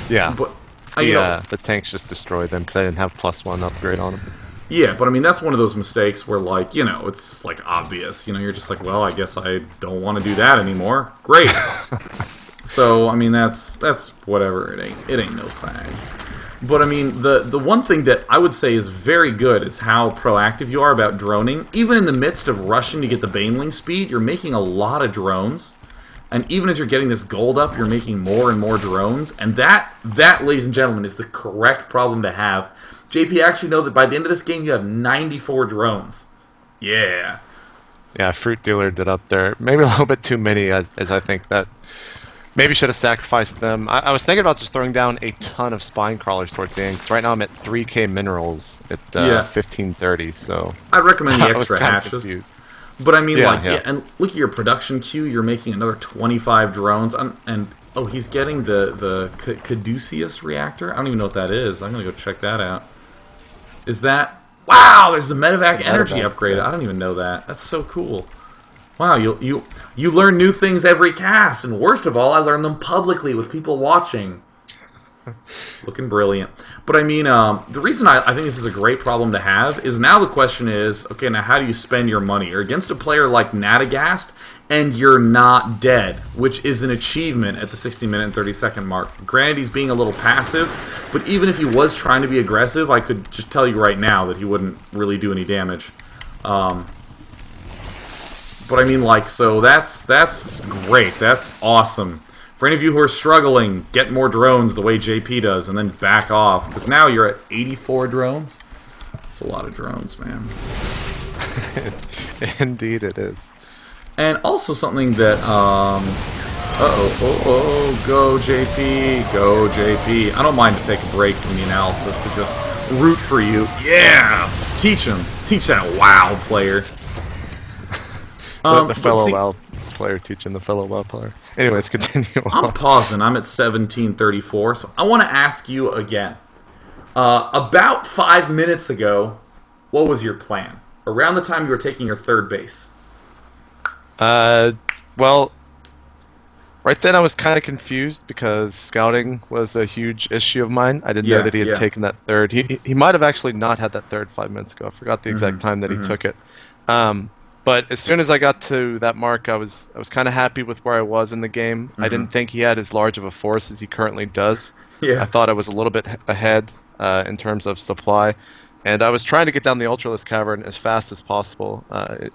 Speaker 2: Yeah,
Speaker 1: but
Speaker 2: the tanks just destroyed them because I didn't have +1 upgrade on them.
Speaker 1: Yeah, but I mean, that's one of those mistakes where, like, it's like obvious. You're just like, well, I guess I don't want to do that anymore. Great. So I mean, that's whatever. It ain't no thing. But I mean, the one thing that I would say is very good is how proactive you are about droning. Even in the midst of rushing to get the Baneling speed, you're making a lot of drones. And even as you're getting this gold up, you're making more and more drones. And that, ladies and gentlemen, is the correct problem to have. JP, actually know that by the end of this game, you have 94 drones. Yeah.
Speaker 2: Yeah, Fruit Dealer did up there. Maybe a little bit too many, as I think that maybe should have sacrificed them. I was thinking about just throwing down a ton of Spine Crawlers towards the end, because right now I'm at 3k minerals at 1530, so...
Speaker 1: I'd recommend the extra
Speaker 2: I was kind
Speaker 1: hatches.
Speaker 2: of confused.
Speaker 1: But I mean, and look at your production queue. You're making another 25 drones, and he's getting the Caduceus reactor. I don't even know what that is. I'm gonna go check that out. Is that? Wow, there's the medevac energy upgrade. I don't even know that. That's so cool. Wow, you learn new things every cast, and worst of all, I learn them publicly with people watching. Looking brilliant. But I mean, the reason I think this is a great problem to have is now the question is, okay, now how do you spend your money? You're against a player like Nadagast, and you're not dead, which is an achievement at the 60-minute and 30-second mark. Granted, he's being a little passive, but even if he was trying to be aggressive, I could just tell you right now that he wouldn't really do any damage. But I mean, like, so that's great. That's awesome. For any of you who are struggling, get more drones the way JP does, and then back off. Because now you're at 84 drones. That's a lot of drones, man.
Speaker 2: Indeed it is.
Speaker 1: And also something that, go JP, go JP. I don't mind to take a break from the analysis to just root for you. Yeah! Teach him. Teach that WoW player.
Speaker 2: The fellow WoW player teaching the fellow WoW player. Anyways, continue on.
Speaker 1: I'm pausing. I'm at 1734, so I want to ask you again. About 5 minutes ago, what was your plan? Around the time you were taking your third base.
Speaker 2: Well, right then I was kind of confused because scouting was a huge issue of mine. I didn't know that he had taken that third. He might have actually not had that third 5 minutes ago. I forgot the exact time that he took it. But as soon as I got to that mark, I was kind of happy with where I was in the game. I didn't think he had as large of a force as he currently does. I thought I was a little bit ahead in terms of supply. And I was trying to get down the Ultralisk Cavern as fast as possible.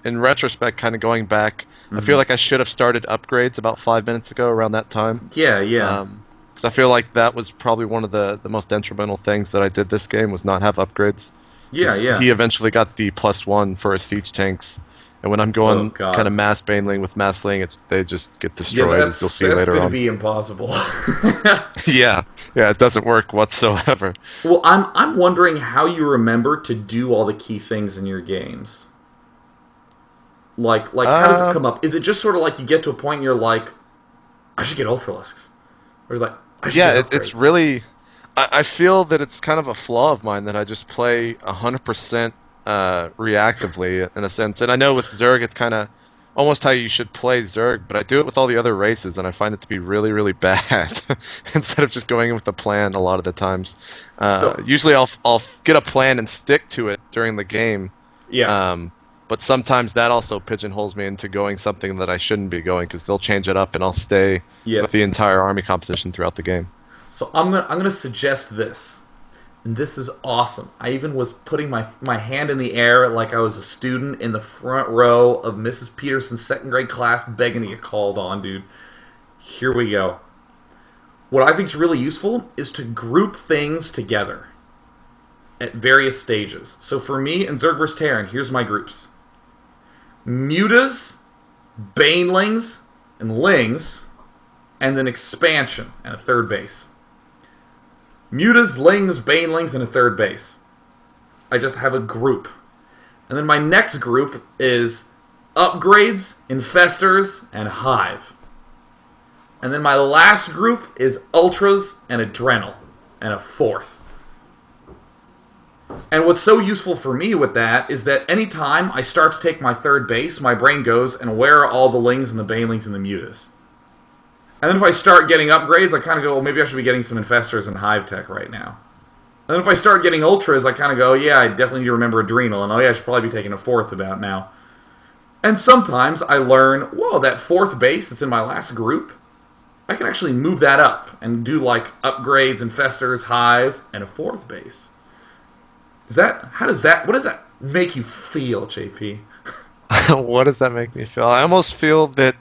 Speaker 2: In retrospect, kind of going back, I feel like I should have started upgrades about 5 minutes ago around that time.
Speaker 1: Yeah, yeah.
Speaker 2: Because I feel like that was probably one of the most detrimental things that I did this game was not have upgrades.
Speaker 1: Yeah, yeah.
Speaker 2: He eventually got the +1 for his siege tanks. And when I'm going kind of mass baneling with mass laying, they just get destroyed.
Speaker 1: Yeah,
Speaker 2: as you'll see later on.
Speaker 1: That's going to be impossible.
Speaker 2: Yeah, it doesn't work whatsoever.
Speaker 1: Well, I'm wondering how you remember to do all the key things in your games. Like how does it come up? Is it just sort of like you get to a point and you're like, I should get Ultralisks? Or like, I should get upgrades?
Speaker 2: It's really... I feel that it's kind of a flaw of mine that I just play 100% reactively in a sense. And I know with Zerg it's kind of almost how you should play Zerg, but I do it with all the other races and I find it to be really, really bad instead of just going in with the plan a lot of the times. Usually I'll get a plan and stick to it during the game.
Speaker 1: Yeah.
Speaker 2: But sometimes that also pigeonholes me into going something that I shouldn't be going because they'll change it up and I'll stay with the entire army composition throughout the game.
Speaker 1: So I'm gonna suggest this. And this is awesome. I even was putting my hand in the air like I was a student in the front row of Mrs. Peterson's second grade class begging to get called on, dude. Here we go. What I think is really useful is to group things together at various stages. So for me in Zerg vs. Terran, here's my groups. Mutas, Banelings, and Lings, and then expansion and a third base. Mutas, Lings, Banelings, and a third base. I just have a group. And then my next group is upgrades, infestors, and hive. And then my last group is ultras and adrenal, and a fourth. And what's so useful for me with that is that anytime I start to take my third base, my brain goes, and where are all the Lings and the Banelings and the Mutas? And then if I start getting upgrades, I kind of go, well, maybe I should be getting some infestors and hive tech right now. And then if I start getting ultras, I kind of go, yeah, I definitely need to remember adrenal, and oh yeah, I should probably be taking a fourth about now. And sometimes I learn, whoa, that fourth base that's in my last group, I can actually move that up and do like upgrades, infestors, hive, and a fourth base. What does that make you feel, JP?
Speaker 2: What does that make me feel? I almost feel that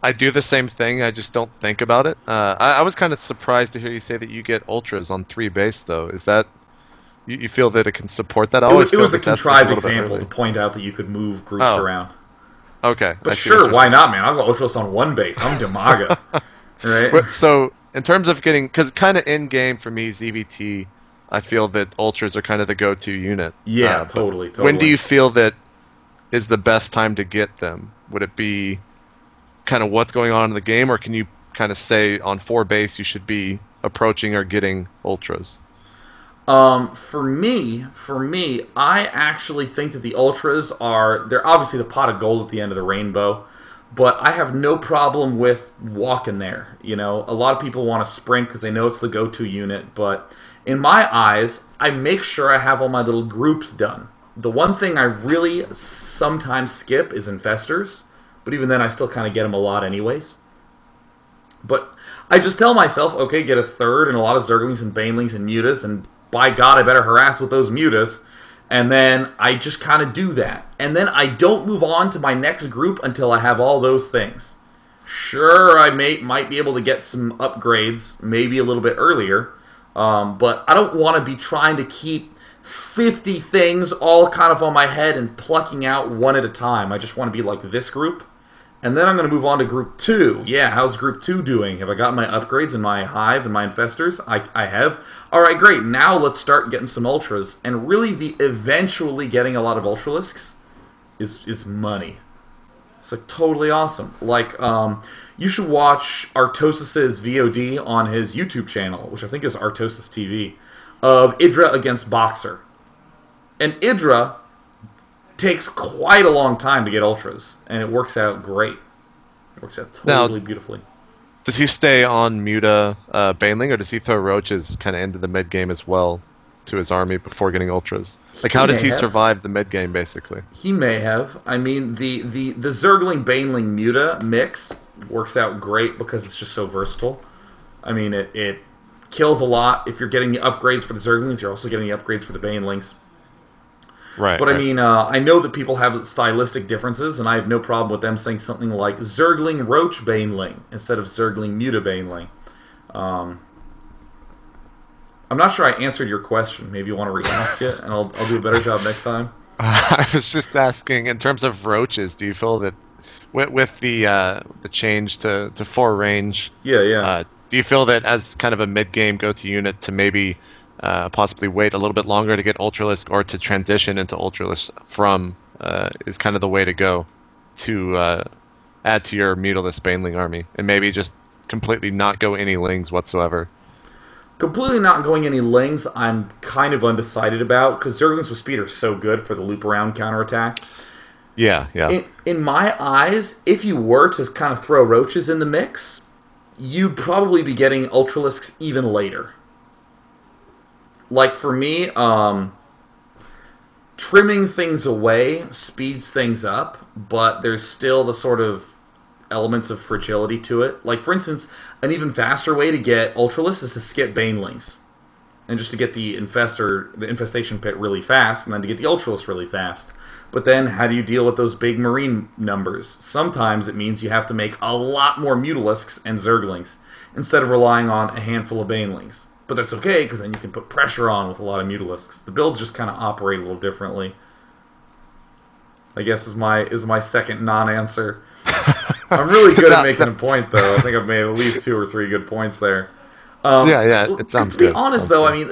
Speaker 2: I do the same thing, I just don't think about it. I was kind of surprised to hear you say that you get ultras on 3 base, though. Is that... You feel that it can support that?
Speaker 1: It was a contrived example to point out that you could move groups around.
Speaker 2: Okay.
Speaker 1: But sure, why not, man? I'll go ultras on 1 base. I'm Demaga. Right?
Speaker 2: So, in terms of getting... Because kind of in-game for me, ZVT, I feel that ultras are kind of the go-to unit.
Speaker 1: Yeah, totally.
Speaker 2: When do you feel that is the best time to get them? Would it be... kind of what's going on in the game, or can you kind of say on 4 base you should be approaching or getting ultras?
Speaker 1: For me, I actually think that the ultras they're obviously the pot of gold at the end of the rainbow, but I have no problem with walking there. You know, a lot of people want to sprint because they know it's the go-to unit, but in my eyes, I make sure I have all my little groups done. The one thing I really sometimes skip is infestors. But even then, I still kind of get them a lot anyways. But I just tell myself, okay, get a third and a lot of Zerglings and Banelings and Mutas, and by God, I better harass with those Mutas. And then I just kind of do that. And then I don't move on to my next group until I have all those things. Sure, I might be able to get some upgrades, maybe a little bit earlier. But I don't want to be trying to keep 50 things all kind of on my head and plucking out one at a time. I just want to be like this group. And then I'm going to move on to Group 2. Yeah, how's Group 2 doing? Have I got my upgrades and my hive and my infestors? I have. All right, great. Now let's start getting some ultras. And really, the eventually getting a lot of ultralisks is money. It's like totally awesome. Like, you should watch Artosis's VOD on his YouTube channel, which I think is Artosis TV, of Idra against Boxer. And Idra takes quite a long time to get ultras, and it works out great. It works out totally beautifully.
Speaker 2: Does he stay on Muta Baneling, or does he throw roaches kind of into the mid game as well to his army before getting ultras? Like, how does he survive the mid game, basically?
Speaker 1: He may have. I mean, the Zergling Baneling Muta mix works out great because it's just so versatile. I mean, it kills a lot. If you're getting the upgrades for the Zerglings, you're also getting the upgrades for the Banelings.
Speaker 2: Right.
Speaker 1: But I mean, I know that people have stylistic differences, and I have no problem with them saying something like Zergling Roach Baneling instead of Zergling Muta Baneling. I'm not sure I answered your question. Maybe you want to re-ask it, and I'll do a better job next time.
Speaker 2: I was just asking, in terms of roaches, do you feel that with the change to 4 range, do you feel that as kind of a mid-game go-to unit to maybe possibly wait a little bit longer to get Ultralisk or to transition into Ultralisk from is kind of the way to go to add to your Mutalisk Baneling army, and maybe just completely not go any Lings whatsoever?
Speaker 1: Completely not going any Lings, I'm kind of undecided about, because Zerglings with speed are so good for the loop around counterattack.
Speaker 2: Yeah.
Speaker 1: In my eyes, if you were to kind of throw roaches in the mix, you'd probably be getting Ultralisks even later. Like for me, trimming things away speeds things up, but there's still the sort of elements of fragility to it. Like, for instance, an even faster way to get Ultralisk is to skip Banelings. And just to get the infestation pit really fast, and then to get the Ultralisk really fast. But then, how do you deal with those big Marine numbers? Sometimes it means you have to make a lot more Mutalisks and Zerglings, instead of relying on a handful of Banelings. But that's okay, because then you can put pressure on with a lot of Mutalisks. The builds just kind of operate a little differently. I guess is my second non-answer. I'm really good at making a point, though. I think I've made at least 2 or 3 good points there.
Speaker 2: It sounds good.
Speaker 1: To be honest, though, I mean,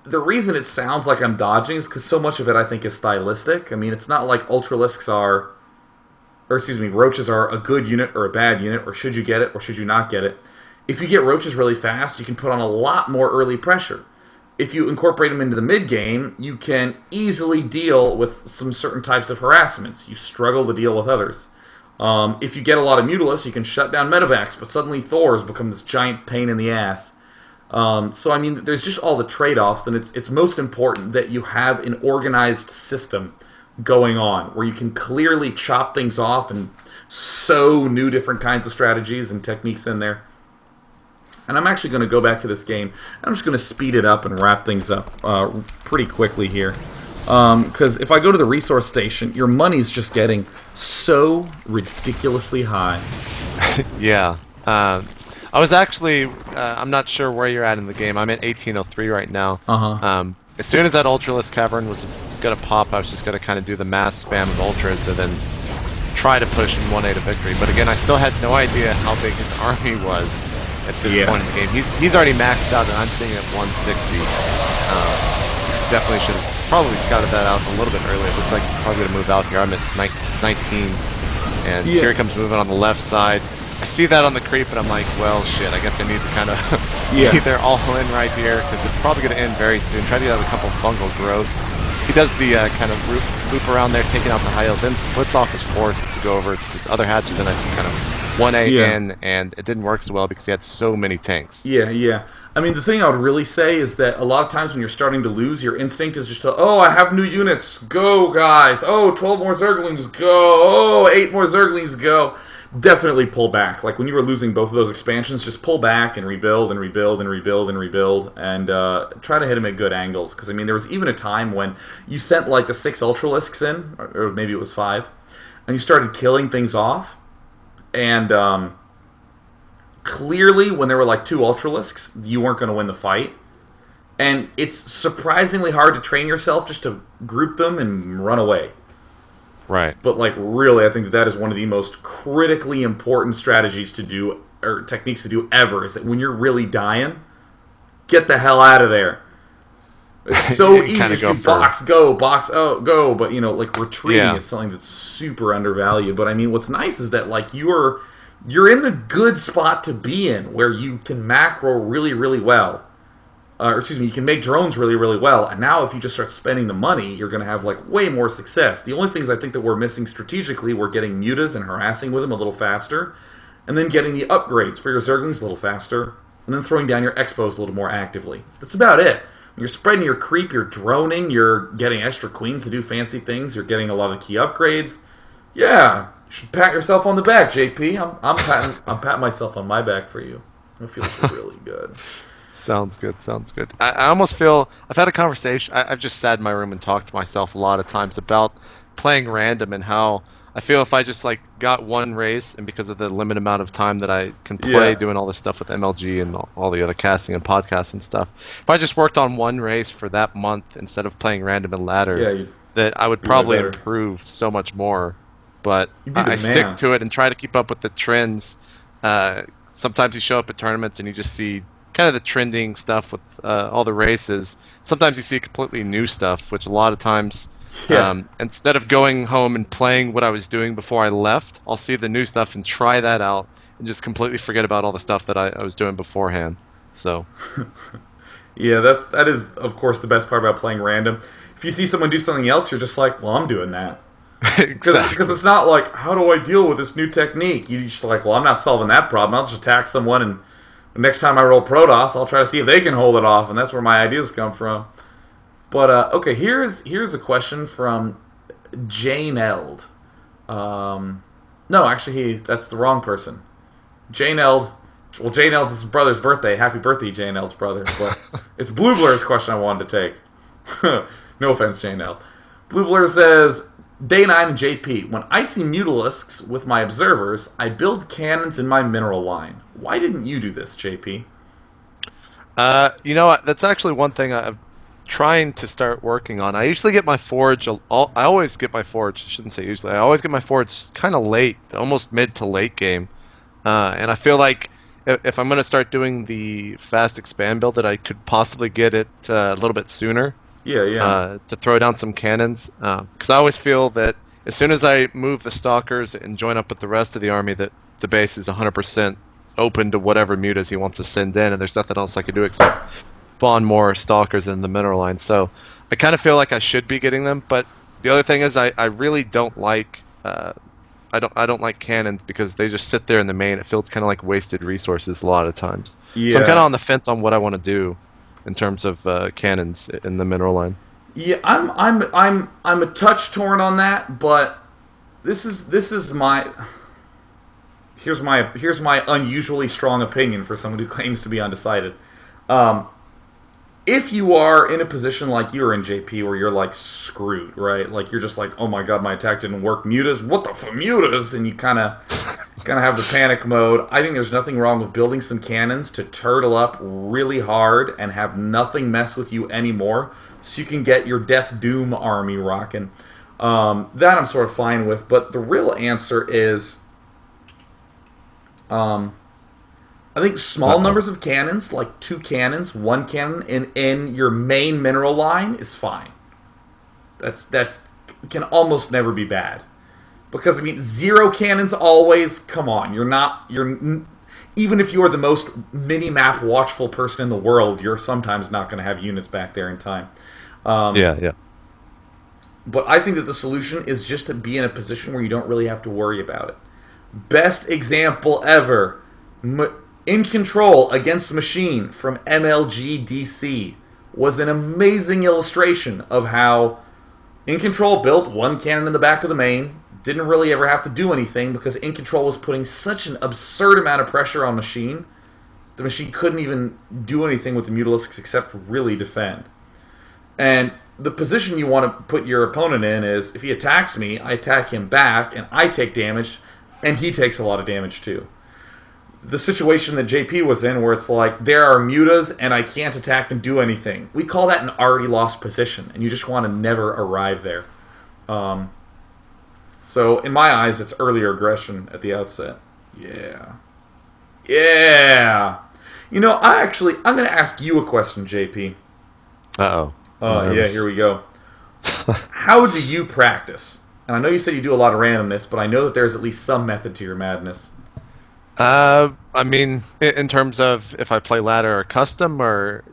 Speaker 1: the reason it sounds like I'm dodging is because so much of it, I think, is stylistic. I mean, it's not like roaches are a good unit or a bad unit, or should you get it or should you not get it. If you get roaches really fast, you can put on a lot more early pressure. If you incorporate them into the mid-game, you can easily deal with some certain types of harassments. You struggle to deal with others. If you get a lot of Mutalisks, you can shut down Medivacs, but suddenly Thors become this giant pain in the ass. So, I mean, there's just all the trade-offs, and it's most important that you have an organized system going on, where you can clearly chop things off and sew new different kinds of strategies and techniques in there. And I'm actually going to go back to this game. I'm just going to speed it up and wrap things up pretty quickly here. Because if I go to the resource station, your money's just getting so ridiculously high.
Speaker 2: Yeah. I was actually, I'm not sure where you're at in the game. I'm at 1803 right now. As soon as that Ultralisk Cavern was going to pop, I was just going to kind of do the mass spam of Ultras and then try to push in 1A to victory. But again, I still had no idea how big his army was at this point in the game. He's already maxed out, and I'm sitting at 160. Definitely should have probably scouted that out a little bit earlier. It looks like he's probably going to move out here. I'm at 19, and here he comes moving on the left side. I see that on the creep, and I'm like, well, shit, I guess I need to kind of either all in right here, because it's probably going to end very soon. Try to get out a couple fungal growths. He does the kind of loop around there, taking out the high heal, then splits off his force to go over this other hatches, and I just kind of 1A in, and it didn't work so well because he had so many tanks.
Speaker 1: Yeah. I mean, the thing I would really say is that a lot of times when you're starting to lose, your instinct is just to, I have new units, go, guys. 12 more Zerglings, go. 8 more Zerglings, go. Definitely pull back. Like when you were losing both of those expansions, just pull back and rebuild and rebuild and rebuild and rebuild, and try to hit them at good angles. Because, I mean, there was even a time when you sent like the 6 Ultralisks in, or maybe it was 5, and you started killing things off. And clearly, when there were like 2 Ultralisks, you weren't going to win the fight. And it's surprisingly hard to train yourself just to group them and run away.
Speaker 2: Right.
Speaker 1: But like really, I think that is one of the most critically important strategies to do, or techniques to do ever, is that when you're really dying, get the hell out of there. It's so easy to do box, go, go, but like retreating is something that's super undervalued. But I mean, what's nice is that like you're in the good spot to be in, where you can macro really, really well. You can make drones really, really well. And now if you just start spending the money, you're going to have like way more success. The only things I think that we're missing strategically, we're getting mutas and harassing with them a little faster, and then getting the upgrades for your Zerglings a little faster, and then throwing down your Expos a little more actively. That's about it. You're spreading your creep, you're droning, you're getting extra queens to do fancy things, you're getting a lot of key upgrades. Yeah, you should pat yourself on the back, JP. I'm patting myself on my back for you. It feels really good.
Speaker 2: Sounds good. Sounds good. I almost feel I've had a conversation. I've just sat in my room and talked to myself a lot of times about playing random and how I feel if I just like got one race and because of the limited amount of time that I can play
Speaker 1: Yeah.
Speaker 2: doing all this stuff with MLG and all the other casting and podcasts and stuff, if I just worked on one race for that month instead of playing random and ladder,
Speaker 1: Yeah, you'd
Speaker 2: that I would
Speaker 1: be way
Speaker 2: probably
Speaker 1: better.
Speaker 2: improve so much more. But
Speaker 1: You'd be the
Speaker 2: I stick
Speaker 1: man.
Speaker 2: to it and try to keep up with the trends. Sometimes you show up at tournaments and you just see kind of the trending stuff with all the races. Sometimes you see completely new stuff, which a lot of times,
Speaker 1: Yeah.
Speaker 2: instead of going home and playing what I was doing before I left, I'll see the new stuff and try that out and just completely forget about all the stuff that I was doing beforehand. So,
Speaker 1: Yeah, that is of course the best part about playing random. If you see someone do something else, you're just like, well, I'm doing that. Because
Speaker 2: exactly.
Speaker 1: it's not like, how do I deal with this new technique? You're just like, well, I'm not solving that problem. I'll just attack someone, and the next time I roll Protoss, I'll try to see if they can hold it off, and that's where my ideas come from. But okay, here's a question from Jane Eld. No, actually, that's the wrong person. Jane Eld. Well, Jane Eld's his brother's birthday. Happy birthday, Jane Eld's brother. But it's Blue Blur's question I wanted to take. No offense, Jane Eld. Blue Blur says, Day 9 and JP, when I see mutalisks with my observers, I build cannons in my mineral line. Why didn't you do this, JP?
Speaker 2: You know what? That's actually one thing I'm trying to start working on. I usually get my forge. I always get my forge. I shouldn't say usually. I always get my forge kind of late, almost mid to late game. And I feel like if I'm going to start doing the fast expand build, that I could possibly get it a little bit sooner.
Speaker 1: Yeah.
Speaker 2: To throw down some cannons. Because I always feel that as soon as I move the stalkers and join up with the rest of the army, that the base is 100% open to whatever mutas he wants to send in, and there's nothing else I can do except spawn more stalkers in the mineral line. So I kind of feel like I should be getting them, but the other thing is I really don't like I don't like cannons because they just sit there in the main. It feels kind of like wasted resources a lot of times. So I'm kind of
Speaker 1: Yeah.
Speaker 2: on the fence on what I want to do in terms of cannons in the mineral line.
Speaker 1: Yeah, I'm a touch torn on that, but this is my here's my unusually strong opinion for someone who claims to be undecided. Um, if you are in a position like you are in, JP, where you're like screwed, right? Like you're just like, oh my god, my attack didn't work. Mutas, what the fuck, mutas? And you kind of have the panic mode. I think there's nothing wrong with building some cannons to turtle up really hard and have nothing mess with you anymore, so you can get your Death Doom army rocking. That I'm sort of fine with, but the real answer is, I think small
Speaker 2: Uh-oh.
Speaker 1: numbers of cannons, like 2 cannons, 1 cannon in your main mineral line is fine. That's can almost never be bad. Because I mean, 0 cannons always. Come on, even if you are the most mini-map watchful person in the world, you're sometimes not going to have units back there in time.
Speaker 2: Yeah.
Speaker 1: But I think that the solution is just to be in a position where you don't really have to worry about it. Best example ever: In Control against Machine from MLG DC was an amazing illustration of how In Control built 1 cannon in the back of the main. Didn't really ever have to do anything because In Control was putting such an absurd amount of pressure on Machine. The Machine couldn't even do anything with the Mutalisks except really defend. And the position you want to put your opponent in is, if he attacks me, I attack him back, and I take damage, and he takes a lot of damage too. The situation that JP was in, where it's like, there are mutas, and I can't attack and do anything. We call that an already lost position, and you just want to never arrive there. So, in my eyes, it's earlier aggression at the outset. Yeah. I'm going to ask you a question, JP.
Speaker 2: Uh-oh.
Speaker 1: Yeah, here we go. How do you practice? And I know you said you do a lot of randomness, but I know that there's at least some method to your madness.
Speaker 2: I mean, in terms of if I play ladder or custom, or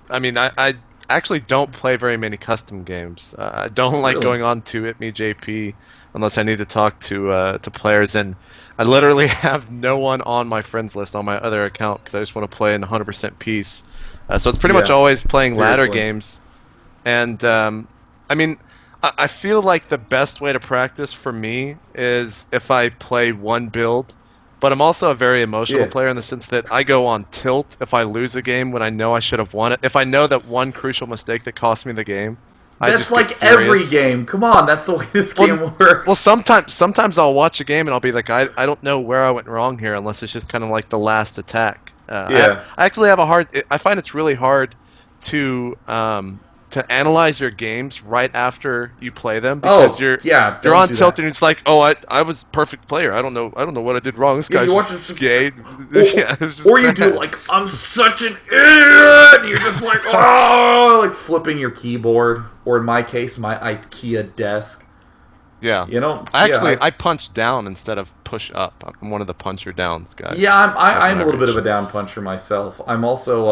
Speaker 2: I mean, I actually don't play very many custom games. I don't like
Speaker 1: Really?
Speaker 2: going on to It Me JP unless I need to talk to players, and I literally have no one on my friends list on my other account because I just want to play in 100% peace. So it's pretty much
Speaker 1: Yeah,
Speaker 2: always playing ladder
Speaker 1: seriously.
Speaker 2: games, and I mean, I feel like the best way to practice for me is if I play one build but I'm also a very emotional
Speaker 1: Yeah.
Speaker 2: player in the sense that I go on tilt if I lose a game when I know I should have won it. If I know that one crucial mistake that cost me the game, I
Speaker 1: That's
Speaker 2: just get
Speaker 1: like every
Speaker 2: furious.
Speaker 1: game. Come on, that's the way this
Speaker 2: Well,
Speaker 1: game
Speaker 2: well,
Speaker 1: works.
Speaker 2: sometimes I'll watch a game and I'll be like, I don't know where I went wrong here unless it's just kind of like the last attack.
Speaker 1: Yeah.
Speaker 2: I actually have a hard. I find it's really hard to analyze your games right after you play them because
Speaker 1: Oh, yeah,
Speaker 2: you're
Speaker 1: don't
Speaker 2: on
Speaker 1: do
Speaker 2: tilt
Speaker 1: that.
Speaker 2: and it's like, oh, I was perfect player. I don't know what I did wrong. This
Speaker 1: Yeah,
Speaker 2: guy's
Speaker 1: you watch
Speaker 2: just
Speaker 1: it,
Speaker 2: gay.
Speaker 1: or,
Speaker 2: Yeah, it was just
Speaker 1: or you do
Speaker 2: bad.
Speaker 1: like, I'm such an idiot. And you're just like, oh, like flipping your keyboard, or in my case, my IKEA desk.
Speaker 2: Yeah.
Speaker 1: You know,
Speaker 2: I punch down instead of push up. I'm one of the puncher downs guys.
Speaker 1: yeah, I'm a
Speaker 2: Whenever
Speaker 1: little
Speaker 2: you
Speaker 1: bit of a
Speaker 2: should.
Speaker 1: down puncher myself. I'm also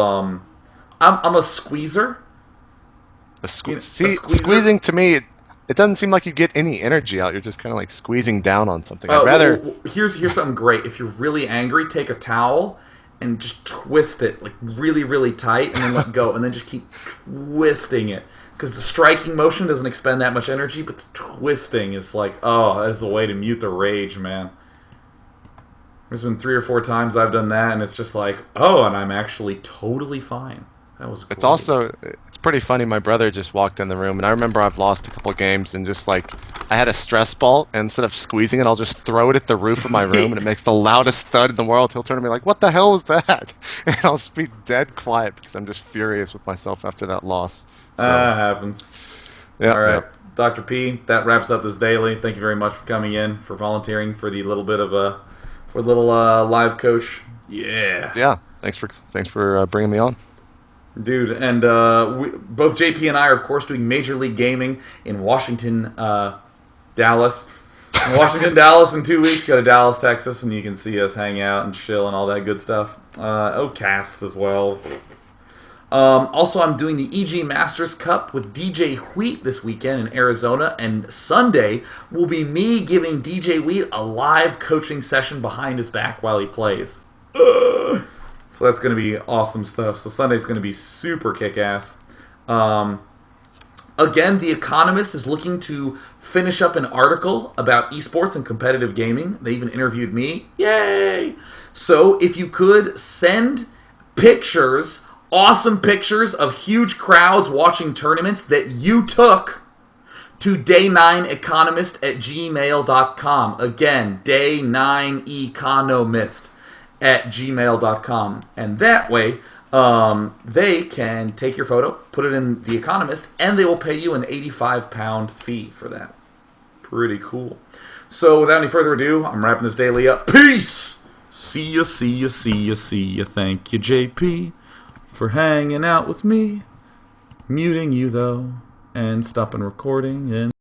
Speaker 1: I'm a squeezer. A squeezer.
Speaker 2: Squeezing to me, it doesn't seem like you get any energy out. You're just kind of like squeezing down on something. I'd rather.
Speaker 1: Here's something great. If you're really angry, take a towel and just twist it like really really tight, and then let go, and then just keep twisting it. Because the striking motion doesn't expend that much energy, but the twisting is like, oh, that's the way to mute the rage, man. There's been 3 or 4 times I've done that, and it's just like, oh, and I'm actually totally fine. That was great.
Speaker 2: It's pretty funny. My brother just walked in the room, and I remember I've lost a couple games, and just like I had a stress ball, and instead of squeezing it, I'll just throw it at the roof of my room, and it makes the loudest thud in the world. He'll turn to me like, "What the hell is that?" And I'll just be dead quiet because I'm just furious with myself after that loss. So,
Speaker 1: Happens.
Speaker 2: yeah,
Speaker 1: All right,
Speaker 2: yeah.
Speaker 1: Dr. P, that wraps up this daily. Thank you very much for coming in, for volunteering for the little bit of for the little live coach. Yeah.
Speaker 2: Yeah, thanks for bringing me on.
Speaker 1: Dude, and both JP and I are, of course, doing Major League Gaming in Washington, Dallas. Washington, Dallas in 2 weeks. Go to Dallas, Texas, and you can see us hang out and chill and all that good stuff. Cast as well. Also, I'm doing the EG Masters Cup with DJ Wheat this weekend in Arizona, and Sunday will be me giving DJ Wheat a live coaching session behind his back while he plays. So that's going to be awesome stuff. So Sunday's going to be super kick-ass. Again, The Economist is looking to finish up an article about esports and competitive gaming. They even interviewed me. Yay! So if you could send pictures, awesome pictures of huge crowds watching tournaments that you took to day9economist@gmail.com. Again, day9economist@gmail.com. And that way, they can take your photo, put it in The Economist, and they will pay you an £85 fee for that. Pretty cool. So without any further ado, I'm wrapping this daily up. Peace! See ya, see ya, see ya, see ya. Thank you, JP, for hanging out with me. Muting you, though, and stopping recording. And